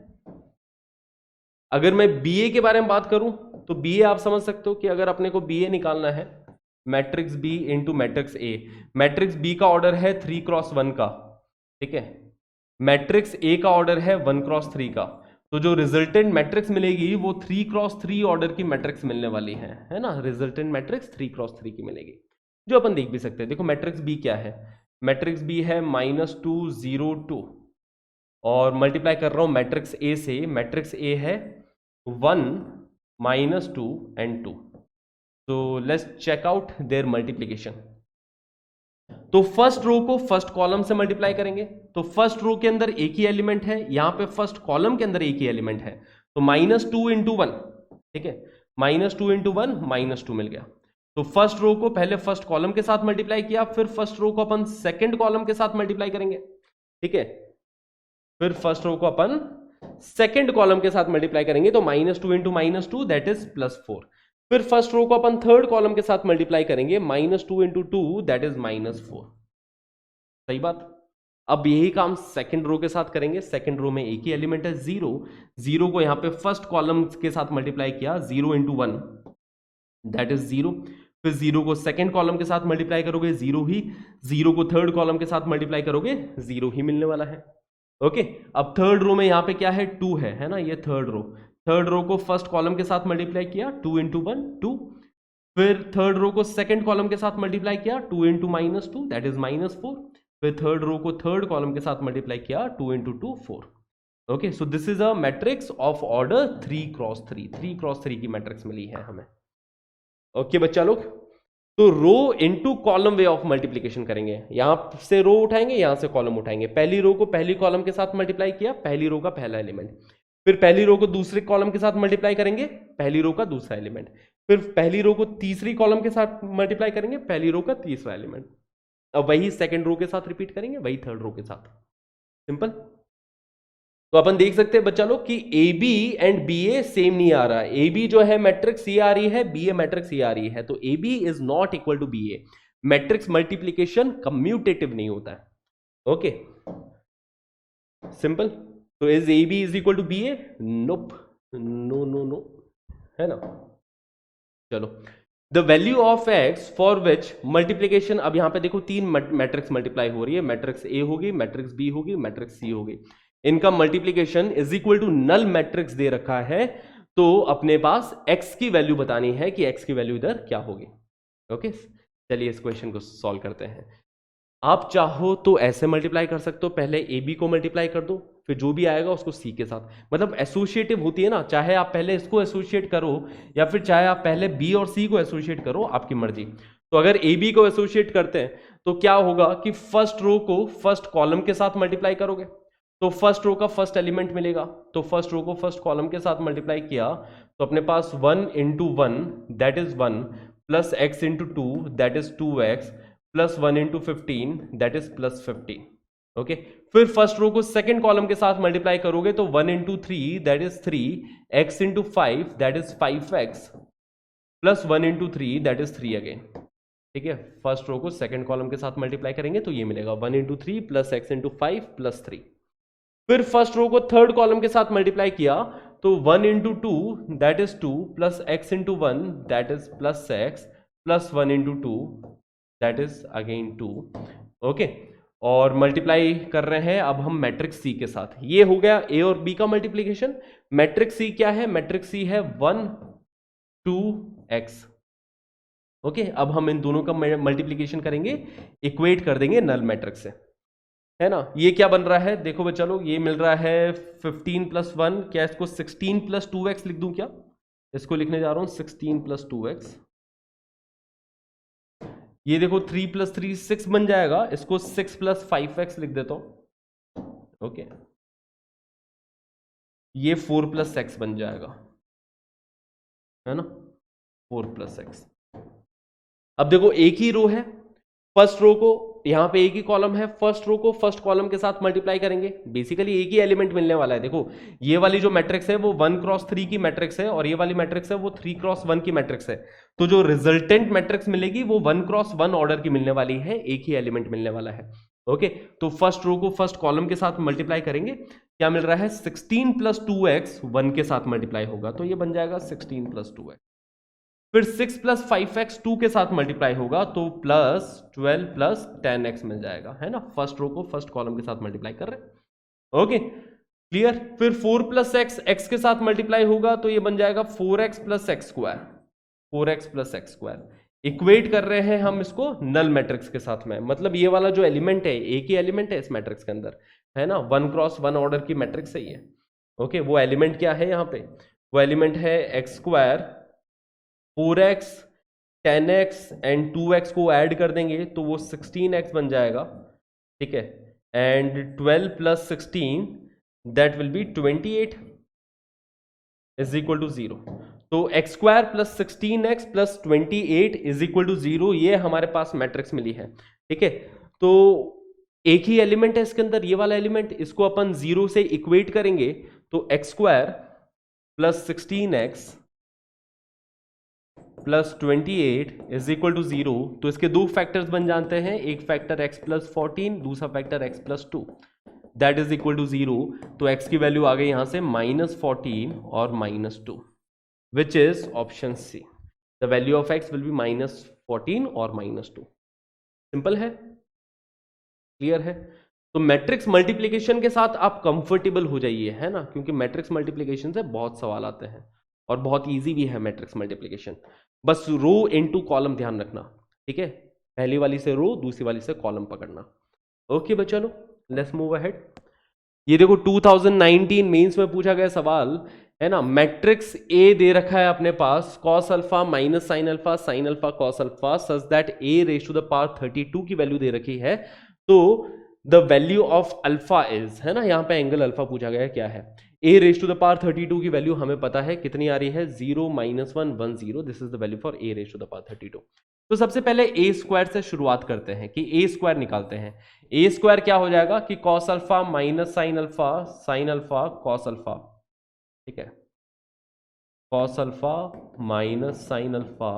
अगर मैं BA के बारे में बात करूं तो BA आप समझ सकते हो कि अगर अपने को BA निकालना है, matrix B into matrix A, matrix B का ऑर्डर है 3 क्रॉस 1 का, ठीक है. मैट्रिक्स A का ऑर्डर है 1 क्रॉस 3 का, तो जो रिजल्टेंट मैट्रिक्स मिलेगी वो 3 क्रॉस 3 ऑर्डर की मैट्रिक्स मिलने वाली है ना. रिजल्टेंट मैट्रिक्स 3 क्रॉस 3 की मिलेगी, जो अपन देख भी सकते हैं. देखो मैट्रिक्स B क्या है, मैट्रिक्स B है -2 0 2 और मल्टीप्लाई कर रहा हूं मैट्रिक्स A से. मैट्रिक्स A है 1 -2 and 2. So let's check out their multiplication. तो फर्स्ट रो को फर्स्ट कॉलम से मल्टीप्लाई करेंगे, तो फर्स्ट रो के अंदर एक ही एलिमेंट है, यहां पे फर्स्ट कॉलम के अंदर एक ही एलिमेंट है, तो -2 इंटू 1, ठीक है. -2 इंटू 1 -2 मिल गया। तो फर्स्ट रो को पहले फर्स्ट कॉलम के साथ मल्टीप्लाई किया, फिर फर्स्ट रो को अपन सेकंड कॉलम के साथ मल्टीप्लाई करेंगे, ठीक है। फिर फर्स्ट रो को अपन सेकंड कॉलम के साथ मल्टीप्लाई करेंगे, तो -2 इंटू -2 दैट इज +4। फिर फर्स्ट रो को अपन थर्ड कॉलम के साथ मल्टीप्लाई करेंगे, -2 इंटू 2 दैट इज -4। सही बात। अब यही काम सेकंड रो के साथ करेंगे। सेकंड रो में एक ही एलिमेंट है 0, 0 को यहां पे फर्स्ट कॉलम के साथ मल्टीप्लाई किया, 0 इंटू 1 दैट इज 0। फिर 0 को सेकंड कॉलम के साथ मल्टीप्लाई करोगे 0 ही, 0 को थर्ड कॉलम के साथ मल्टीप्लाई करोगे 0 ही मिलने वाला है। ओके, अब थर्ड रो में यहां पे क्या है 2 है ना, ये थर्ड रो। थर्ड रो को फर्स्ट कॉलम के साथ मल्टीप्लाई किया 2 इंटू 1 2। फिर थर्ड रो को सेकंड कॉलम के साथ मल्टीप्लाई किया 2 इंटू -2 दैट इज -4। फिर थर्ड रो को थर्ड कॉलम के साथ मल्टीप्लाई किया 2 into 2 4। Okay, so this is a matrix of order 3x3। 3x3 की मैट्रिक्स मिली है हमें। ओके बच्चा लोग, तो row into column way of multiplication करेंगे। यहां से रो उठाएंगे, यहां से कॉलम उठाएंगे। पहली रो को पहली कॉलम के साथ मल्टीप्लाई किया, पहली रो का पहला एलिमेंट। फिर पहली रो को दूसरे कॉलम के साथ मल्टीप्लाई करेंगे, पहली रो का दूसरा एलिमेंट। फिर पहली रो को तीसरी कॉलम के साथ मल्टीप्लाई करेंगे, पहली रो का तीसरा एलिमेंट। अब वही सेकंड रो के साथ रिपीट करेंगे, वही थर्ड रो के साथ। सिंपल। तो अपन देख सकते हैं बच्चा लोग कि A B and B A same नहीं आ रहा है। ए बी जो है मैट्रिक्स ये आ रही है, बी ए मैट्रिक्स ये आ रही है, तो A B is not equal to B A. Matrix multiplication commutative नहीं होता है। Okay, simple. तो is A B is equal to B A? Nope, no no no, है ना। चलो, the value of X for which multiplication, अब यहां पे देखो तीन मैट्रिक्स मल्टीप्लाई हो रही है, मैट्रिक्स ए होगी, मैट्रिक्स बी होगी, मैट्रिक्स सी होगी। इनका multiplication is equal to null matrix दे रखा है, तो अपने पास x की वैल्यू बतानी है कि x की वैल्यू इधर क्या होगी। ओके, चलिए इस क्वेश्चन को सॉल्व करते हैं। आप चाहो तो ऐसे मल्टीप्लाई कर सकते हो, पहले ए बी को मल्टीप्लाई कर दो, फिर जो भी आएगा उसको सी के साथ, मतलब एसोसिएटिव होती है ना, चाहे आप पहले इसको एसोसिएट करो या फिर चाहे आप पहले बी और सी को एसोसिएट करो, आपकी मर्जी। तो अगर ए बी को एसोसिएट करते हैं तो क्या होगा कि फर्स्ट रो को फर्स्ट कॉलम के साथ मल्टीप्लाई करोगे तो फर्स्ट रो का फर्स्ट एलिमेंट मिलेगा, तो फर्स्ट रो को फर्स्ट कॉलम के साथ मल्टीप्लाई किया तो अपने पास 1 into 1 that is 1 plus x into 2 that is 2x plus 1 into 15 that is plus 15। Okay, फिर फर्स्ट रो को सेकंड कॉलम के साथ मल्टीप्लाई करोगे तो 1 into 3 that is 3, x into 5 that is 5x plus 1 into 3 that is 3 again. ठीक है, first row को second column के साथ मल्टीप्लाई करेंगे तो ये मिलेगा 1 into 3 plus x into 5 plus 3। फिर फर्स्ट रो को थर्ड कॉलम के साथ मल्टीप्लाई किया तो 1 into 2 that is 2 plus x into 1 that is plus x plus 1 into 2 that is again 2। Okay, और मल्टीप्लाई कर रहे हैं अब हम मैट्रिक्स सी के साथ। ये हो गया ए और बी का मल्टीप्लीकेशन। मैट्रिक्स सी क्या है? मैट्रिक्स सी है 1 2x। ओके, अब हम इन दोनों का मल्टीप्लीकेशन करेंगे, इक्वेट कर देंगे नल मैट्रिक्स से, है ना। ये क्या बन रहा है देखो बच्चा लोग, ये मिल रहा है 15 प्लस 1, क्या इसको 16 प्लस 2x लिख दूं क्या? इसको लिखने जा रहा हूं 16 प्लस 2x। ये देखो 3 प्लस 3 6 बन जाएगा, इसको 6 प्लस 5x लिख देता हूं। ओके, ये 4 प्लस x बन जाएगा, है ना, 4 प्लस x। अब देखो एक ही रो है, फर्स्ट रो को यहां पे एक ही कॉलम है, फर्स्ट रो को फर्स्ट कॉलम के साथ मल्टीप्लाई करेंगे, बेसिकली एक ही एलिमेंट मिलने वाला है। देखो ये वाली जो मैट्रिक्स है वो 1 क्रॉस 3 की मैट्रिक्स है और ये वाली मैट्रिक्स है वो 3 क्रॉस 1 की मैट्रिक्स है। तो जो रिजल्टेंट मैट्रिक्स मिलेगी वो 1 क्रॉस 1 ऑर्डर की मिलने वाली है, एक ही एलिमेंट मिलने वाला है। ओके, तो फर्स्ट रो को फर्स्ट कॉलम के साथ मल्टीप्लाई करेंगे, क्या मिल रहा है 16 प्लस 2x 1 के साथ मल्टीप्लाई होगा तो ये बन जाएगा 16 प्लस 2x। फिर 6 प्लस 5x 2 के साथ मल्टीप्लाई होगा तो प्लस 12 प्लस 10x मिल जाएगा, है ना। फर्स्ट रो को फर्स्ट कॉलम के साथ मल्टीप्लाई कर रहे हैं। Okay, clear. फिर 4 प्लस एक्स एक्स के साथ मल्टीप्लाई होगा तो ये बन जाएगा 4x plus x square, 4x plus x square. Equate कर रहे हैं हम इसको नल मैट्रिक्स के साथ में, मतलब ये वाला जो एलिमेंट है एक ही एलिमेंट है इस मैट्रिक्स के अंदर, है ना, 1 क्रॉस 1 ऑर्डर की मैट्रिक्स है ये। ओके, वो एलिमेंट क्या है यहाँ पे? वो एलिमेंट है x square, 4x 10x and 2x को ऐड कर देंगे तो वो 16x बन जाएगा, ठीक है, and 12 plus 16 that will be 28। Is equal to 0। तो x square plus 16x plus 28 is equal to 0, ये हमारे पास मैट्रिक्स मिली है। ठीक है, तो एक ही एलिमेंट है इसके अंदर, ये वाला एलिमेंट, इसको अपन 0 से इक्वेट करेंगे तो x square plus 16x plus 28 is equal to 0। तो इसके दो फैक्टर्स बन जाते हैं, एक फैक्टर x प्लस 14, दूसरा factor x plus 2, that is equal to 0। तो x की वैल्यू आ गई यहां से -14 और -2, which is option C. The value of x will be -14 और -2। सिंपल है, क्लियर है। तो मैट्रिक्स मल्टीप्लिकेशन के साथ आप कंफर्टेबल हो जाइए, है ना, क्योंकि मैट्रिक्स मल्टीप्लिकेशन से बहुत सवाल आते हैं और बहुत इजी भी है मैट्रिक्स मल्टीप्लिकेशन। बस रो इनटू कॉलम ध्यान रखना, ठीक है, पहली वाली से रो, दूसरी वाली से कॉलम पकड़ना। ओके बच्चों, चलो लेट्स मूव अहेड। ये देखो 2019 मेंस में पूछा गया सवाल है ना, मैट्रिक्स ए दे रखा है अपने पास, cos alpha minus sine alpha sine alpha cos alpha such that A raise to the power 32 की वैल्यू दे रखी है। तो the value of alpha is, है ना, यहां पे एंगल अल्फा पूछा गया है क्या है, ए रेज टू द पावर 32 की वैल्यू हमें पता है कितनी आ रही है, 0 -1 1 0। This is the value for A raise to the power 32। तो सबसे पहले ए स्क्वायर से शुरुआत करते हैं कि ए स्क्वायर निकालते हैं। ए स्क्वायर क्या हो जाएगा कि cos alpha minus sine alpha cos alpha, ठीक है, cos alpha minus sine alpha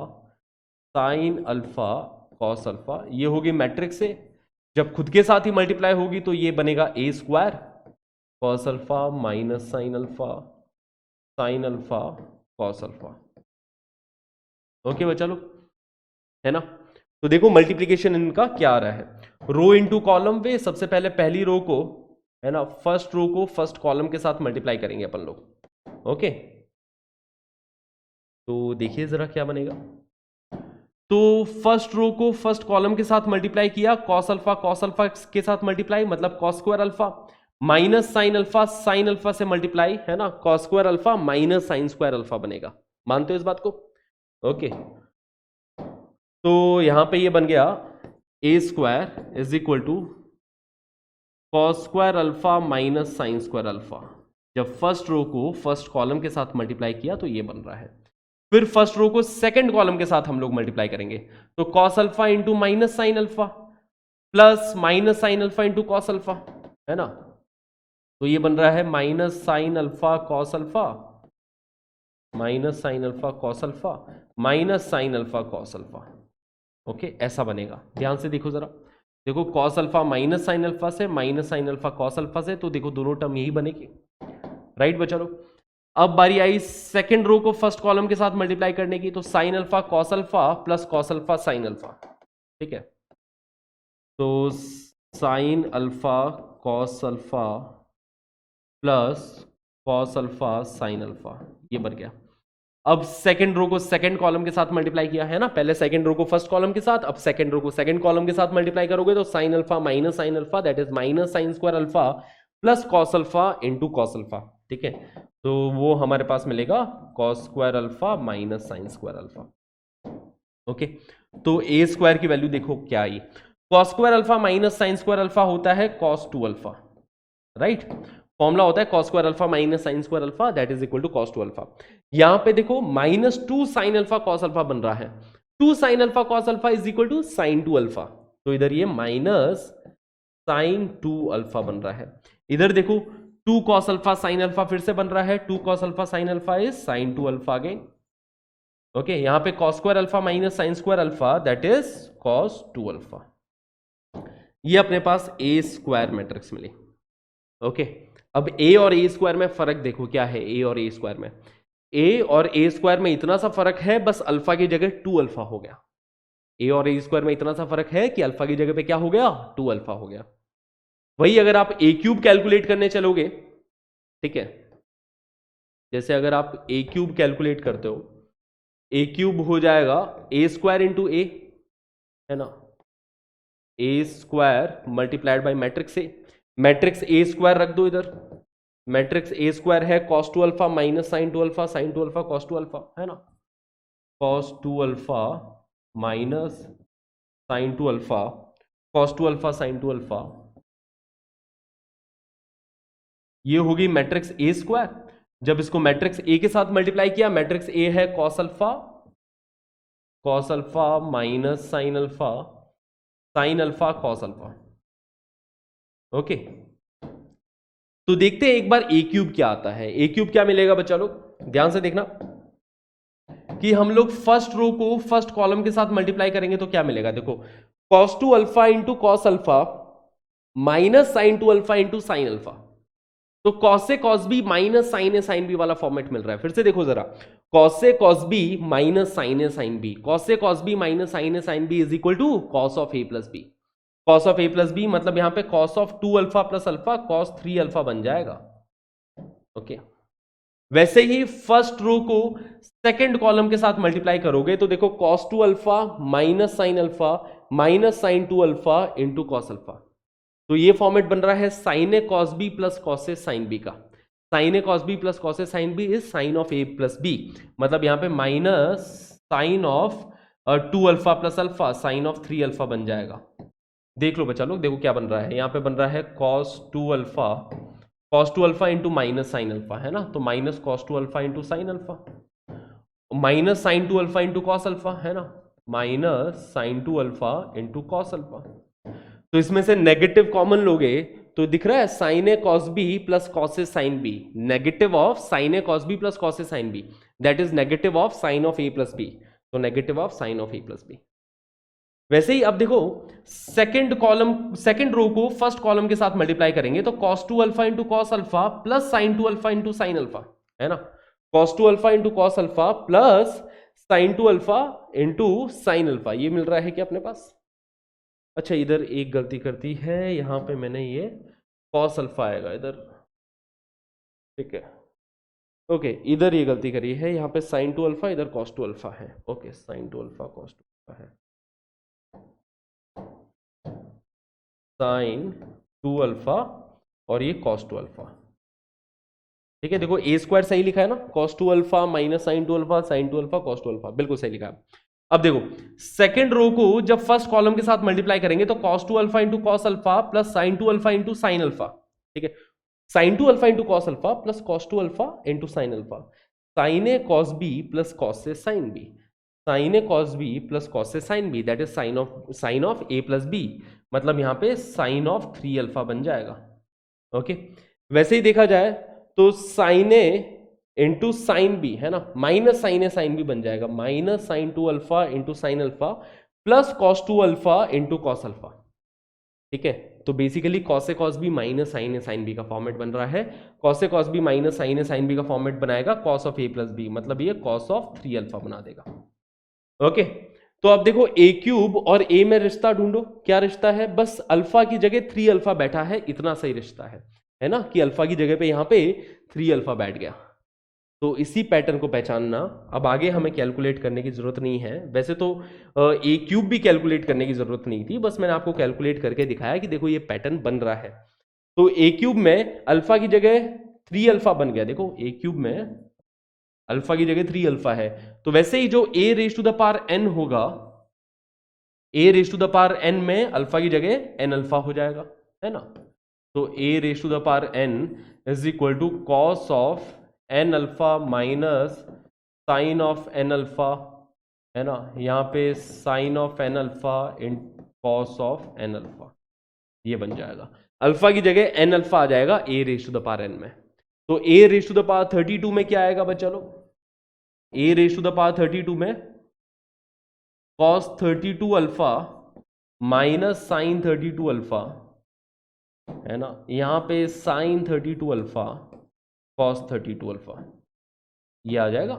cos alpha, ये होगी मैट्रिक्स से। जब खुद के साथ ही मल्टीप्लाई होगी तो ये बनेगा A square cos alpha minus sine alpha cos alpha. Okay बच्चा लोग, है ना। तो देखो मल्टीप्लिकेशन इनका क्या आ रहा है, रो इनटू कॉलम वे। सबसे पहले पहली रो को, है ना, फर्स्ट रो को फर्स्ट कॉलम के साथ मल्टीप्लाई करेंगे अपन लोग। ओके, तो देखिए जरा क्या बनेगा। तो फर्स्ट रो को फर्स्ट कॉलम के साथ मल्टीप्लाई किया, कॉस अल्फा के साथ मल्टीप्लाई, मतलब cos square alpha minus sine alpha से मल्टीप्लाई, है ना, cos square alpha minus sine square alpha बनेगा। मानते हो इस बात को? ओके, तो यहां पे ये बन गया A square is equal to cos square alpha minus sine square alpha. जब फर्स्ट रो को फर्स्ट कॉलम के साथ मल्टीप्लाई किया तो ये बन रहा है। फिर फर्स्ट रो को सेकंड कॉलम के साथ हम लोग मल्टीप्लाई करेंगे, तो cos alpha into minus sine alpha plus minus sine alpha into cos alpha, है ना। तो ये बन रहा है minus sine alpha cos alpha minus sine alpha cos alpha minus sine alpha cos alpha. Okay, ऐसा बनेगा। ध्यान से देखो जरा, देखो cos alpha minus sine alpha से, minus sine alpha cos alpha से, तो देखो दोनों टर्म यही बनेगी, राइट बच्चा लोग। अब बारी आई सेकंड रो को फर्स्ट कॉलम के साथ मल्टीप्लाई करने की, तो sine alpha cos alpha plus cos alpha sine alpha, ठीक है, तो sine alpha cos alpha plus cos alpha sine alpha, ये बन गया। अब सेकंड रो को सेकंड कॉलम के साथ मल्टीप्लाई किया, है ना, पहले सेकंड रो को फर्स्ट कॉलम के साथ, अब सेकंड रो को सेकंड कॉलम के साथ मल्टीप्लाई करोगे तो sine alpha minus sine alpha, that is minus sine square alpha plus cos alpha into cos alpha, ठीक है, तो वो हमारे पास मिलेगा cos square alpha minus sine square alpha. Okay, तो ए स्क्वायर की वैल्यू देखो क्या आई, cos square alpha minus sine square alpha होता है कॉस 2 अल्फा, राइट, फॉर्मूला होता है cos square alpha minus sine square alpha, that is equal to cos 2 alpha. यहां पे देखो -2 साइन अल्फा cos अल्फा बन रहा है, 2 sine alpha cos alpha is equal to sine 2 alpha, तो इधर ये माइनस साइन 2 अल्फा बन रहा है। इधर देखो 2 cos अल्फा साइन अल्फा फिर से बन रहा है, 2 cos alpha sine alpha is sine 2 alpha again. Okay, यहां पे cos square alpha minus sine square alpha, that is cos 2 alpha. ये अपने पास ए स्क्वायर मैट्रिक्स मिली। ओके, अब ए और ए स्क्वायर में फर्क देखो क्या है, ए और ए स्क्वायर में, ए और ए स्क्वायर में इतना सा फर्क है, बस अल्फा की जगह 2 अल्फा हो गया। ए और ए स्क्वायर में इतना सा फर्क है कि अल्फा की जगह पे क्या हो गया, 2 अल्फा हो गया। वही अगर आप ए क्यूब कैलकुलेट करने चलोगे, ठीक है, जैसे अगर आप ए क्यूब कैलकुलेट करते हो, ए क्यूब हो जाएगा ए स्क्वायर इंटू ए, है ना, A square multiplied by matrix A, matrix A square रख दो इधर, मैट्रिक्स ए स्क्वायर है cos 2 alpha minus sine 2 alpha sine 2 alpha cos 2 alpha, है ना, cos 2 alpha minus sine 2 alpha cos 2 alpha sine 2 alpha, ये होगी मैट्रिक्स ए स्क्वायर। जब इसको मैट्रिक्स ए के साथ मल्टीप्लाई किया, मैट्रिक्स ए है cos alpha minus sine alpha cos alpha. Okay, तो देखते हैं एक बार ए क्यूब क्या आता है। ए क्यूब क्या मिलेगा बच्चा लोग, ध्यान से देखना कि हम लोग फर्स्ट रो को फर्स्ट कॉलम के साथ मल्टीप्लाई करेंगे तो क्या मिलेगा। देखो cos 2 alpha into cos alpha minus sine 2 alpha into sine alpha, तो कॉस से cos B minus sine A sine B वाला फॉर्मेट मिल रहा है। फिर से देखो जरा, कॉस से cos B minus sine A sine B, cos से cos B minus sine A sine B is equal to cos of A plus B. Cos of A plus B मतलब यहां पे cos of 2 alpha plus alpha cos 3 alpha बन जाएगा। Okay, वैसे ही first row को second column के साथ multiply करोगे तो देखो cos 2 alpha minus sine 2 alpha into cos alpha, तो ये फॉर्मेट बन रहा है sine A cos B plus cos A sine B का। Sine A cos B plus cos A sine B is sine of A plus B, मतलब यहां पे minus sine of 2 alpha plus alpha sine of 3 alpha बन जाएगा। देख लो बच्चा लोग, देखो क्या बन रहा है, यहां पे बन रहा है cos 2 alpha into minus sine alpha, है ना, तो minus cos 2 alpha into sine alpha, minus sine 2 alpha into cos alpha, है ना, minus sine 2 alpha into cos alpha. तो इसमें से नेगेटिव कॉमन लोगे तो दिख रहा है sine A cos B plus cos A sine B, negative of sine A cos B plus cos A sine B, that is negative of sine of A plus B, तो negative of sine of A plus B. वैसे ही अब देखो second row को first column के साथ multiply करेंगे तो cos 2 alpha into cos alpha plus sine 2 alpha into sine alpha, है ना, cos 2 alpha into cos alpha plus sine 2 alpha into sine alpha, ये मिल रहा है क्या अपने पास। अच्छा, इधर एक गलती करती है, यहां पे मैंने ये कॉस अल्फा आएगा इधर, ठीक है, ओके, इधर ये गलती करी है, यहां पे साइन 2 अल्फा इधर cos 2 अल्फा है। Okay, sine 2 alpha cos 2 alpha है, साइन 2 अल्फा और ये cos 2 अल्फा, ठीक है। देखो ए स्क्वायर सही लिखा है ना, cos 2 alpha minus sine 2 alpha sine 2 alpha cos 2 alpha, बिल्कुल सही लिखा है। अब देखो सेकंड रो को जब फर्स्ट कॉलम के साथ मल्टीप्लाई करेंगे तो cos 2 alpha into cos alpha plus sine 2 alpha into sine alpha, ठीक है, sine 2 alpha into cos alpha plus cos 2 alpha into sine alpha, sine A cos B plus cos A sine B, sine A cos B plus cos A sine B, that is sine of A plus B, मतलब यहां पे sine of 3 alpha बन जाएगा। Okay, वैसे ही देखा जाए तो sine A into sine B, है ना, minus sine A sine B बन जाएगा, minus sine 2 alpha into sine alpha plus cos 2 alpha into cos alpha, ठीक है। तो basically cos A cos B minus sine A sine B का format बन रहा है, cos A cos B minus sine A sine B का format बनाएगा cos of A plus B, मतलब ये cos ऑफ 3 अल्फा बना देगा। ओके, तो अब देखो ए क्यूब और ए में रिश्ता ढूंढो, क्या रिश्ता है, बस अल्फा की जगह 3 अल्फा बैठा है, इतना सही रिश्ता है ना, कि अल्फा की जगह पे यहां पे 3 अल्फा बैठ गया। तो इसी पैटर्न को पहचानना, अब आगे हमें कैलकुलेट करने की जरूरत नहीं है, वैसे तो ए क्यूब भी कैलकुलेट करने की जरूरत नहीं थी, बस मैंने आपको कैलकुलेट करके दिखाया कि देखो ये पैटर्न बन रहा है। तो ए क्यूब में अल्फा की जगह 3 अल्फा बन गया, देखो ए क्यूब में अल्फा की जगह 3 अल्फा है, तो वैसे ही जो A raise to the power n होगा, A raise to the power n में अल्फा की जगह n अल्फा हो जाएगा, है ना, तो A raise to the power n is equal to cos of n alpha minus sine of n alpha, है ना, यहाँ पे sine of n alpha in cos of n alpha, ये बन जाएगा, अल्फा की जगह n अल्फा आ जाएगा a raise to the power n में। तो a raise to the power 32 में क्या आएगा बच्चा लोग, a raise to the power 32 में cos 32 alpha minus sine 32 alpha, है ना, यहां पे साइन 32 अल्फा cos 32 अल्फा, ये आ जाएगा।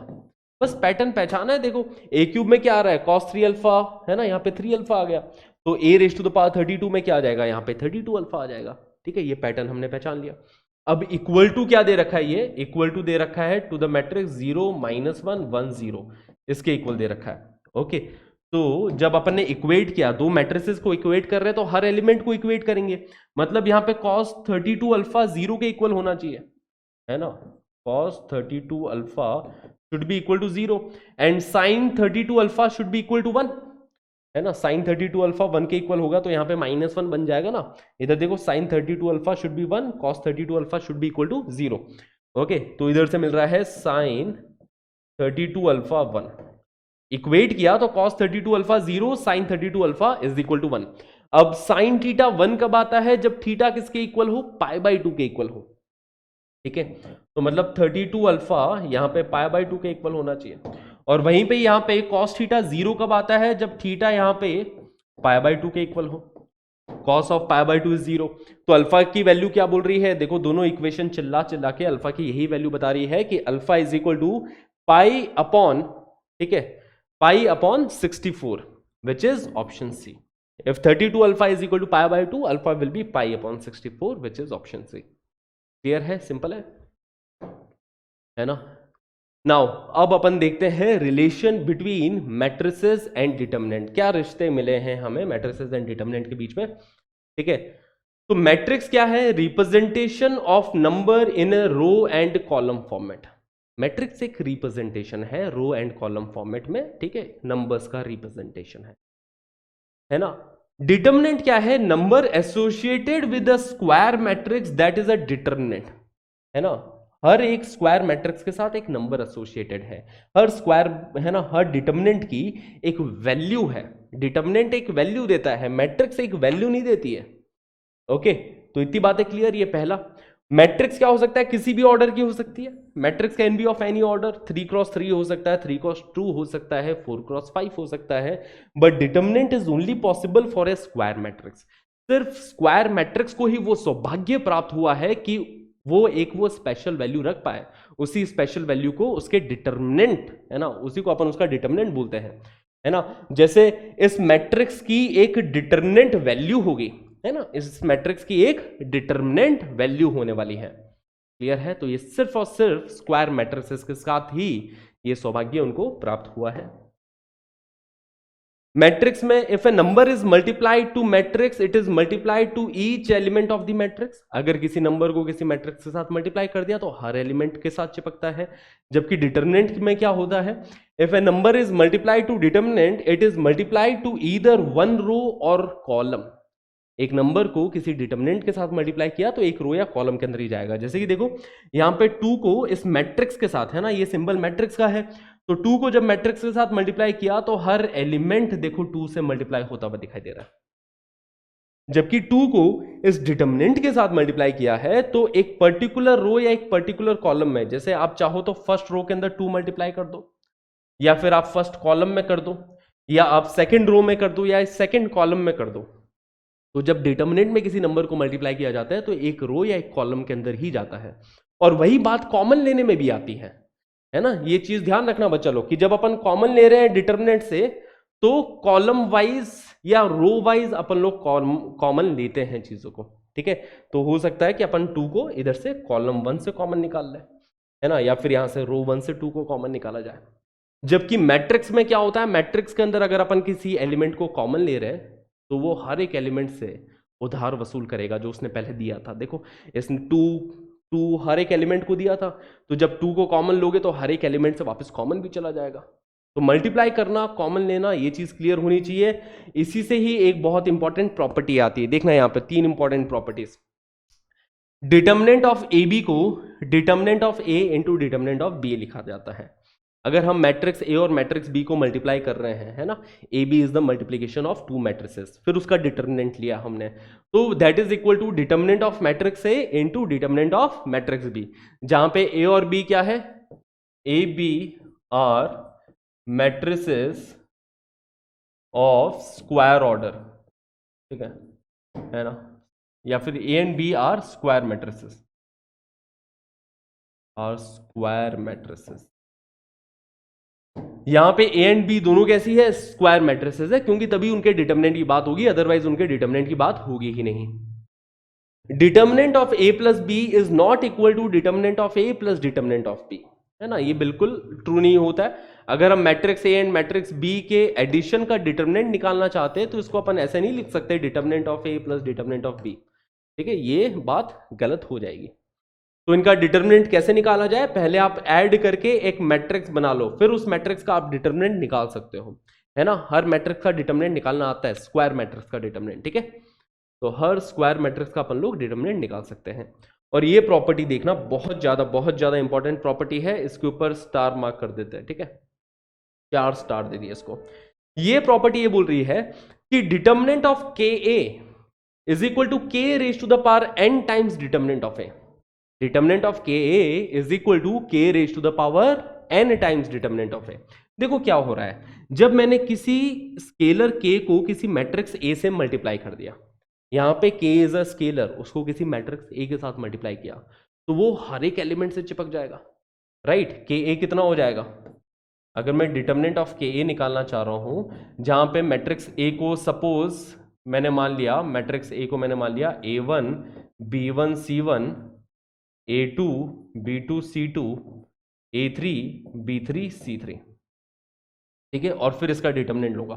बस पैटर्न पहचाना है, देखो ए क्यूब में क्या आ रहा है cos 3 अल्फा, है ना, यहाँ पे 3 अल्फा आ गया, तो a raise to the power 32 में क्या आ जाएगा, यहाँ पे 32 अल्फा आ जाएगा, ठीक है, ये पैटर्न हमने पहचान लिया। अब इक्वल टू क्या दे रखा है, ये इक्वल टू दे रखा है टू द मैट्रिक्स 0 -1 1 0, इसके इक्वल दे रखा है। ओके, तो जब अपन ने इक्वेट किया, दो मैट्रिसेस को इक्वेट कर रहे हैं तो हर एलिमेंट को इक्वेट करेंगे, मतलब यहाँ पे cos 32 अल्फा 0 के इक्वल होना चाहिए, है ना, cos 32 alpha should be equal to 0 and sin 32 alpha should be equal to 1, है ना, sin 32 अल्फा 1 के इक्वल होगा तो यहाँ पे -1 बन जाएगा ना, इधर देखो sin 32 alpha should be 1, cos 32 alpha should be equal to 0। Okay, तो इधर से मिल रहा है साइन 32 अल्फा 1, इक्वेट किया तो cos 32 alpha 0, sine 32 alpha is equal to 1। अब साइन थीटा 1 कब आता है? जब थीटा किसके इक्वल हो? पाई बाई 2 के इक्वल हो। ठीक है, तो मतलब 32 अल्फा यहां पे पाई बाई 2 के इक्वल होना चाहिए। और वहीं पे यहां पे cos थीटा 0 कब आता है? जब थीटा यहां पे पाई बाई 2 के इक्वल हो। cos of pi by 2 is 0। तो अल्फा की वैल्यू क्या बोल रही है? देखो दोनों इक्वेशन चिल्ला चिल्ला के अल्फा की यही वैल्यू बता रही है कि alpha is equal to pi upon, ठीक है, pi upon 64, which is option C. If 32 alpha is equal to pi by 2, alpha will be pi upon 64, which is option C. Clear है? Simple है ना? Now अब अपन देखते हैं relation between matrices and determinant. क्या रिश्ते मिले हैं हमें मैट्रिसेस एंड डिटर्मिनेंट के बीच में? ठीक है, तो मैट्रिक्स क्या है? Representation of number in row and column format. Matrix एक रिप्रेजेंटेशन है रो एंड कॉलम फॉर्मेट में, ठीक है, नंबर्स का रिप्रेजेंटेशन है ना? डिटर्मिनेंट क्या है? Number associated with a square matrix that is a determinant, है ना? हर एक स्क्वायर मैट्रिक्स के साथ एक नंबर एसोसिएटेड है। हर स्क्वायर, है ना, हर डिटर्मिनेंट की एक वैल्यू है। डिटर्मिनेंट एक वैल्यू देता है, मैट्रिक्स एक वैल्यू नहीं देती है। ओके, तो इतनी बातें क्लियर। ये पहला। मैट्रिक्स क्या हो सकता है? किसी भी ऑर्डर की हो सकती है। Matrix can be of any order, 3x3 हो सकता है, 3x2 हो सकता है, 4x5 हो सकता है, but determinant is only possible for a square matrix. सिर्फ स्क्वायर मैट्रिक्स को ही वो सौभाग्य प्राप्त हुआ है कि वो स्पेशल वैल्यू रख पाए। उसी स्पेशल वैल्यू को उसके डिटर्मिनेंट, है ना, उसी को अपन उसका डिटर्मिनेंट बोलते हैं, है ना? जैसे इस मैट्रिक्स की एक डिटर्मिनेंट वैल्यू होगी, है ना, इस मैट्रिक्स की एक डिटर्मिनेंट वैल्यू होने वाली है। क्लियर है? तो ये सिर्फ और सिर्फ स्क्वायर मैट्रिसेस के साथ ही ये सौभाग्य उनको प्राप्त हुआ है। मैट्रिक्स में if a number is multiplied to matrix, it is multiplied to each element of the matrix. अगर किसी नंबर को किसी मैट्रिक्स के साथ मल्टीप्लाई कर दिया तो हर एलिमेंट के साथ चिपकता है। जबकि डिटर्मिनेंट में क्या होता है? If a number is multiplied to determinant, it is multiplied to either one row और कॉलम। एक नंबर को किसी डिटर्मिनेंट के साथ मल्टीप्लाई किया तो एक रो या कॉलम के अंदर ही जाएगा। जैसे कि देखो यहां पे 2 को इस मैट्रिक्स के साथ, है ना, ये सिंबल मैट्रिक्स का है, तो 2 को जब मैट्रिक्स के साथ मल्टीप्लाई किया तो हर एलिमेंट देखो 2 से मल्टीप्लाई होता हुआ दिखाई दे रहा है। जबकि 2 को इस डिटर्मिनेंट के साथ मल्टीप्लाई किया है तो एक पर्टिकुलर रो या एक पर्टिकुलर कॉलम में, जैसे आप चाहो तो फर्स्ट रो के अंदर 2 मल्टीप्लाई कर दो, या फिर आप फर्स्ट कॉलम में कर दो, या आप सेकेंड रो में कर दो, या सेकेंड कॉलम में कर दो। तो जब डिटर्मिनेंट में किसी नंबर को मल्टीप्लाई किया जाता है तो एक रो या एक कॉलम के अंदर ही जाता है। और वही बात कॉमन लेने में भी आती है ना? ये चीज ध्यान रखना बच्चा लोग कि जब अपन कॉमन ले रहे हैं डिटर्मिनेंट से तो कॉलम वाइज या रो वाइज अपन लोग कॉमन लेते हैं चीजों को। ठीक है, तो हो सकता है कि अपन 2 को इधर से कॉलम 1 से कॉमन निकाल लें, है ना, या फिर यहां से रो 1 से 2 को कॉमन निकाला जाए। जबकि मैट्रिक्स में क्या होता है? मैट्रिक्स के अंदर अगर अपन किसी एलिमेंट को कॉमन ले रहे हैं तो वो हर एक एलिमेंट से उधार वसूल करेगा जो उसने पहले दिया था। देखो इसने 2 हर एक एलिमेंट को दिया था, तो जब 2 को कॉमन लोगे तो हर एक एलिमेंट से वापस कॉमन भी चला जाएगा। तो मल्टीप्लाई करना, कॉमन लेना, ये चीज क्लियर होनी चाहिए। इसी से ही एक बहुत इंपॉर्टेंट प्रॉपर्टी आती है, देखना यहां पे 3 important properties. Determinant of A B को determinant of A into determinant of B लिखा जाता है। अगर हम मैट्रिक्स ए और मैट्रिक्स बी को मल्टीप्लाई कर रहे हैं, है ना, A B is the multiplication of 2 matrices, फिर उसका डिटर्मिनेंट लिया हमने, तो that is equal to determinant of matrix A into determinant of matrix B, जहां पे ए और बी क्या है? A B are matrices of square order, ठीक है ना, या फिर A and B are square matrices, are square matrices. यहां पे ए एंड बी दोनों कैसी है? स्क्वायर मैट्रिसेस है, क्योंकि तभी उनके डिटर्मिनेंट की बात होगी, अदरवाइज उनके डिटर्मिनेंट की बात होगी ही नहीं। Determinant of A plus B is not equal to determinant of A plus determinant of B, है ना, ये बिल्कुल ट्रू नहीं होता है। अगर हम matrix A and matrix B के एडिशन का डिटर्मिनेंट निकालना चाहते हैं तो इसको अपन ऐसे नहीं लिख सकते determinant of A plus determinant of B, ठीक है, ये बात गलत हो जाएगी। तो इनका डिटर्मिनेंट कैसे निकाला जाए? पहले आप ऐड करके एक मैट्रिक्स बना लो, फिर उस मैट्रिक्स का आप डिटर्मिनेंट निकाल सकते हो, है ना। हर मैट्रिक्स का डिटर्मिनेंट निकालना आता है, स्क्वायर मैट्रिक्स का डिटर्मिनेंट, ठीक है। तो हर स्क्वायर मैट्रिक्स का अपन लोग डिटर्मिनेंट निकाल सकते हैं। और ये प्रॉपर्टी देखना बहुत ज्यादा इंपॉर्टेंट प्रॉपर्टी है, इसके ऊपर स्टार मार्क कर देते हैं, ठीक है, 4 स्टार दे दिए इसको। ये प्रॉपर्टी ये बोल रही है कि determinant of K A is equal to K raise to the power n times determinant of A. Determinant of K A is equal to K raise to the power n times determinant of A. देखो क्या हो रहा है, जब मैंने किसी scalar k को किसी मैट्रिक्स a से मल्टीप्लाई कर दिया, यहां पे k इज अ स्केलर, उसको किसी मैट्रिक्स a के साथ मल्टीप्लाई किया, तो वो हर एक एलिमेंट से चिपक जाएगा, राइट। के ए कितना हो जाएगा, अगर मैं डिटर्मिनेंट ऑफ के ए निकालना चाह रहा हूं, जहां पे मैट्रिक्स ए को सपोज मैंने मान लिया, मैट्रिक्स ए को मैंने मान लिया A1 B1 C1 A2 B2 C2 A3 B3 C3, ठीक है, और फिर इसका डिटर्मिनेंट लूंगा।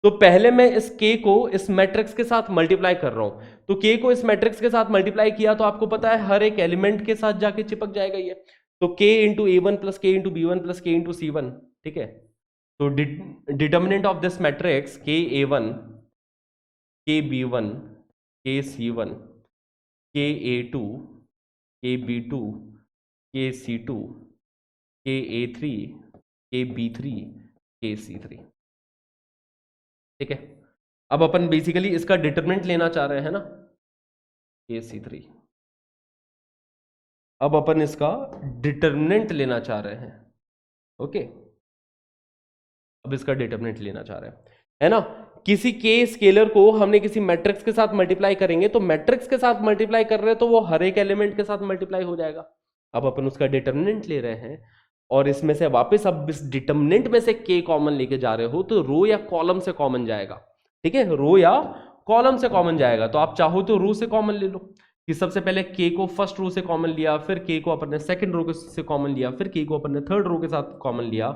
तो पहले मैं इस k को इस मैट्रिक्स के साथ मल्टीप्लाई कर रहा हूं, तो k को इस मैट्रिक्स के साथ मल्टीप्लाई किया तो आपको पता है हर एक एलिमेंट के साथ जाके चिपक जाएगा ये, तो k into A1 plus k into B1 plus k into C1, ठीक है। तो determinant of this matrix k A1 k B1 k C1 k A2 k B2 k C2 k A3 k B3 k C3, ठीक है। अब अपन basically इसका determinant लेना चाह रहे हैं ना, k C3। अब अपन इसका डिटरमिनेंट लेना चाह रहे हैं, ओके। अब इसका डिटरमिनेंट लेना चाह रहे हैं, है ना। किसी के स्केलर को हमने किसी मैट्रिक्स के साथ मल्टीप्लाई करेंगे, तो मैट्रिक्स के साथ मल्टीप्लाई कर रहे हैं तो वो हर एक एलिमेंट के साथ मल्टीप्लाई हो जाएगा। अब अपन उसका डिटरमिनेंट ले रहे हैं और इसमें से वापस अब इस डिटरमिनेंट में से के कॉमन लेके जा रहे हो, तो रो या कॉलम से कॉमन जाएगा, ठीक है, रो या कॉलम से कॉमन जाएगा। तो आप चाहो तो रो से कॉमन ले लो, कि सबसे पहले के को फर्स्ट रो से कॉमन लिया, फिर के को अपन ने सेकंड रो से कॉमन लिया, फिर के को अपन ने थर्ड रो के साथ कॉमन लिया,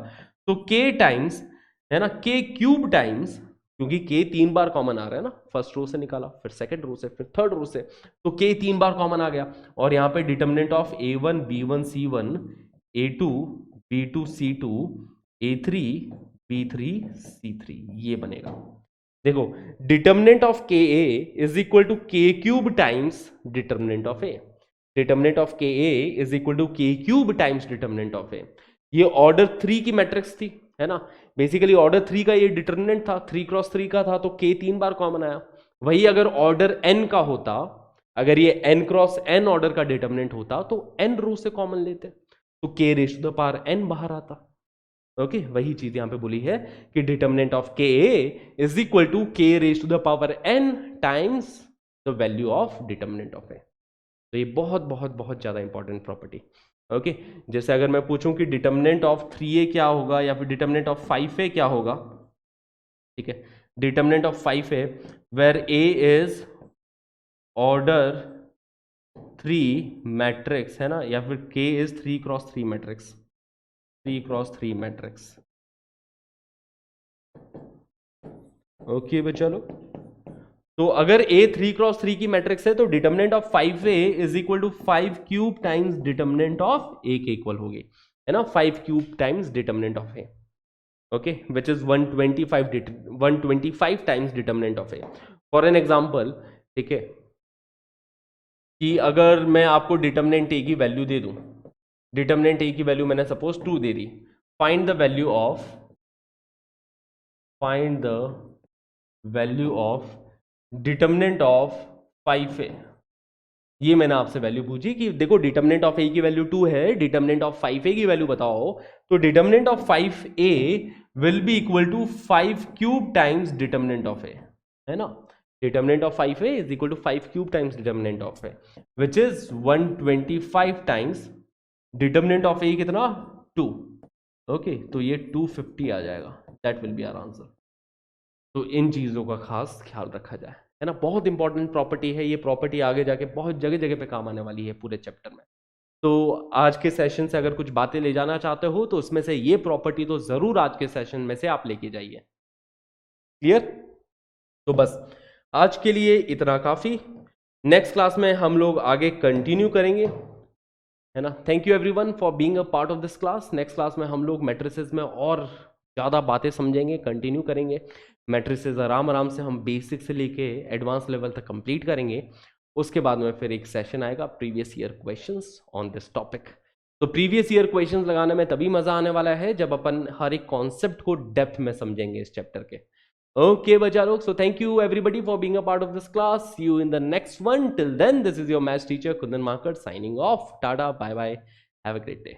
तो के टाइम्स, है ना, के क्यूब टाइम्स, क्योंकि के 3 बार कॉमन आ रहा है ना, फर्स्ट रो से निकाला, फिर सेकंड रो से, फिर थर्ड रो से, तो के 3 बार कॉमन आ गया। और यहाँ पे determinant of A1 B1 C1 A2 B2 C2 A3 B3 C3 ये बनेगा। देखो determinant of K A is equal to के cube times determinant of A. Determinant of K A is equal to के cube times determinant of ए। ये order 3 की matrix थी, है ना, बेसिकली ऑर्डर 3 का ये डिटर्मिनेंट था, 3 क्रॉस 3 का था, तो के 3 बार कॉमन आया। वही अगर ऑर्डर n का होता, अगर ये n क्रॉस n ऑर्डर का डिटर्मिनेंट होता, तो n रो से कॉमन लेते, तो k raise to the power n बाहर आता, ओके। वही चीज यहां पे बोली है कि determinant of K A is equal to K raise to the power n times the value of determinant of A. तो ये बहुत बहुत बहुत ज्यादा इंपॉर्टेंट प्रॉपर्टी, ओके। जैसे अगर मैं पूछूं कि डिटर्मिनेंट ऑफ 3a क्या होगा या फिर डिटर्मिनेंट ऑफ 5a क्या होगा, ठीक है, determinant of 5a where a is order 3 matrix, है ना, या फिर k is 3 cross 3 matrix, 3 cross 3 matrix, okay बच्चा लोग। तो अगर A 3 क्रॉस 3 की मैट्रिक्स है, तो determinant of 5a is equal to 5 cube times determinant of a के इक्वल होगी, है ना, 5 cube times determinant of a, okay, which is 125 times determinant of a। For an example, ठीक है, कि अगर मैं आपको डिटर्मिनेंट a की वैल्यू दे दूं, डिटर्मिनेंट a की वैल्यू मैंने सपोज 2 दे दी, find the value of determinant of 5a। ये मैंने आपसे वैल्यू पूछी कि देखो डिटर्मिनेंट ऑफ a की वैल्यू 2 है, डिटर्मिनेंट ऑफ 5a की वैल्यू बताओ, तो determinant of 5a will be equal to 5 cube times determinant of a, है ना। Determinant of 5a is equal to 5 cube times determinant of a, which is 125 times determinant of a कितना 2, okay. तो ये 250 आ जाएगा, that will be our answer. तो इन चीज़ों का खास ख्याल रखा जाए, है ना, बहुत इंपॉर्टेंट प्रॉपर्टी है ये। प्रॉपर्टी आगे जाके बहुत जगह जगह पे काम आने वाली है पूरे चैप्टर में। तो आज के सेशन से अगर कुछ बातें ले जाना चाहते हो, तो उसमें से ये प्रॉपर्टी तो जरूर आज के सेशन में से आप लेके जाइए, क्लियर। तो बस आज के लिए इतना काफी, नेक्स्ट क्लास में हम लोग आगे कंटिन्यू करेंगे, है ना। Thank you everyone for being a part of this class. Next class में हम लोग मैट्रिसेस में और ज़्यादा बातें समझेंगे, कंटिन्यू करेंगे। मैट्रिसेस आराम आराम से हम बेसिक से लेके एडवांस लेवल तक कंप्लीट करेंगे। उसके बाद में फिर एक सेशन आएगा previous year questions on this topic. तो प्रीवियस ईयर क्वेश्चंस लगाने में तभी मजा आने वाला है जब अपन हर एक कॉन्सेप्ट को डेप्थ में समझेंगे इस चैप्टर के। ओके बच्चा लोग, so thank you everybody for being a part of this class. See you in the next one. Till then, this is your maths teacher Kundan Makad signing off. Tata, bye bye, have a great day.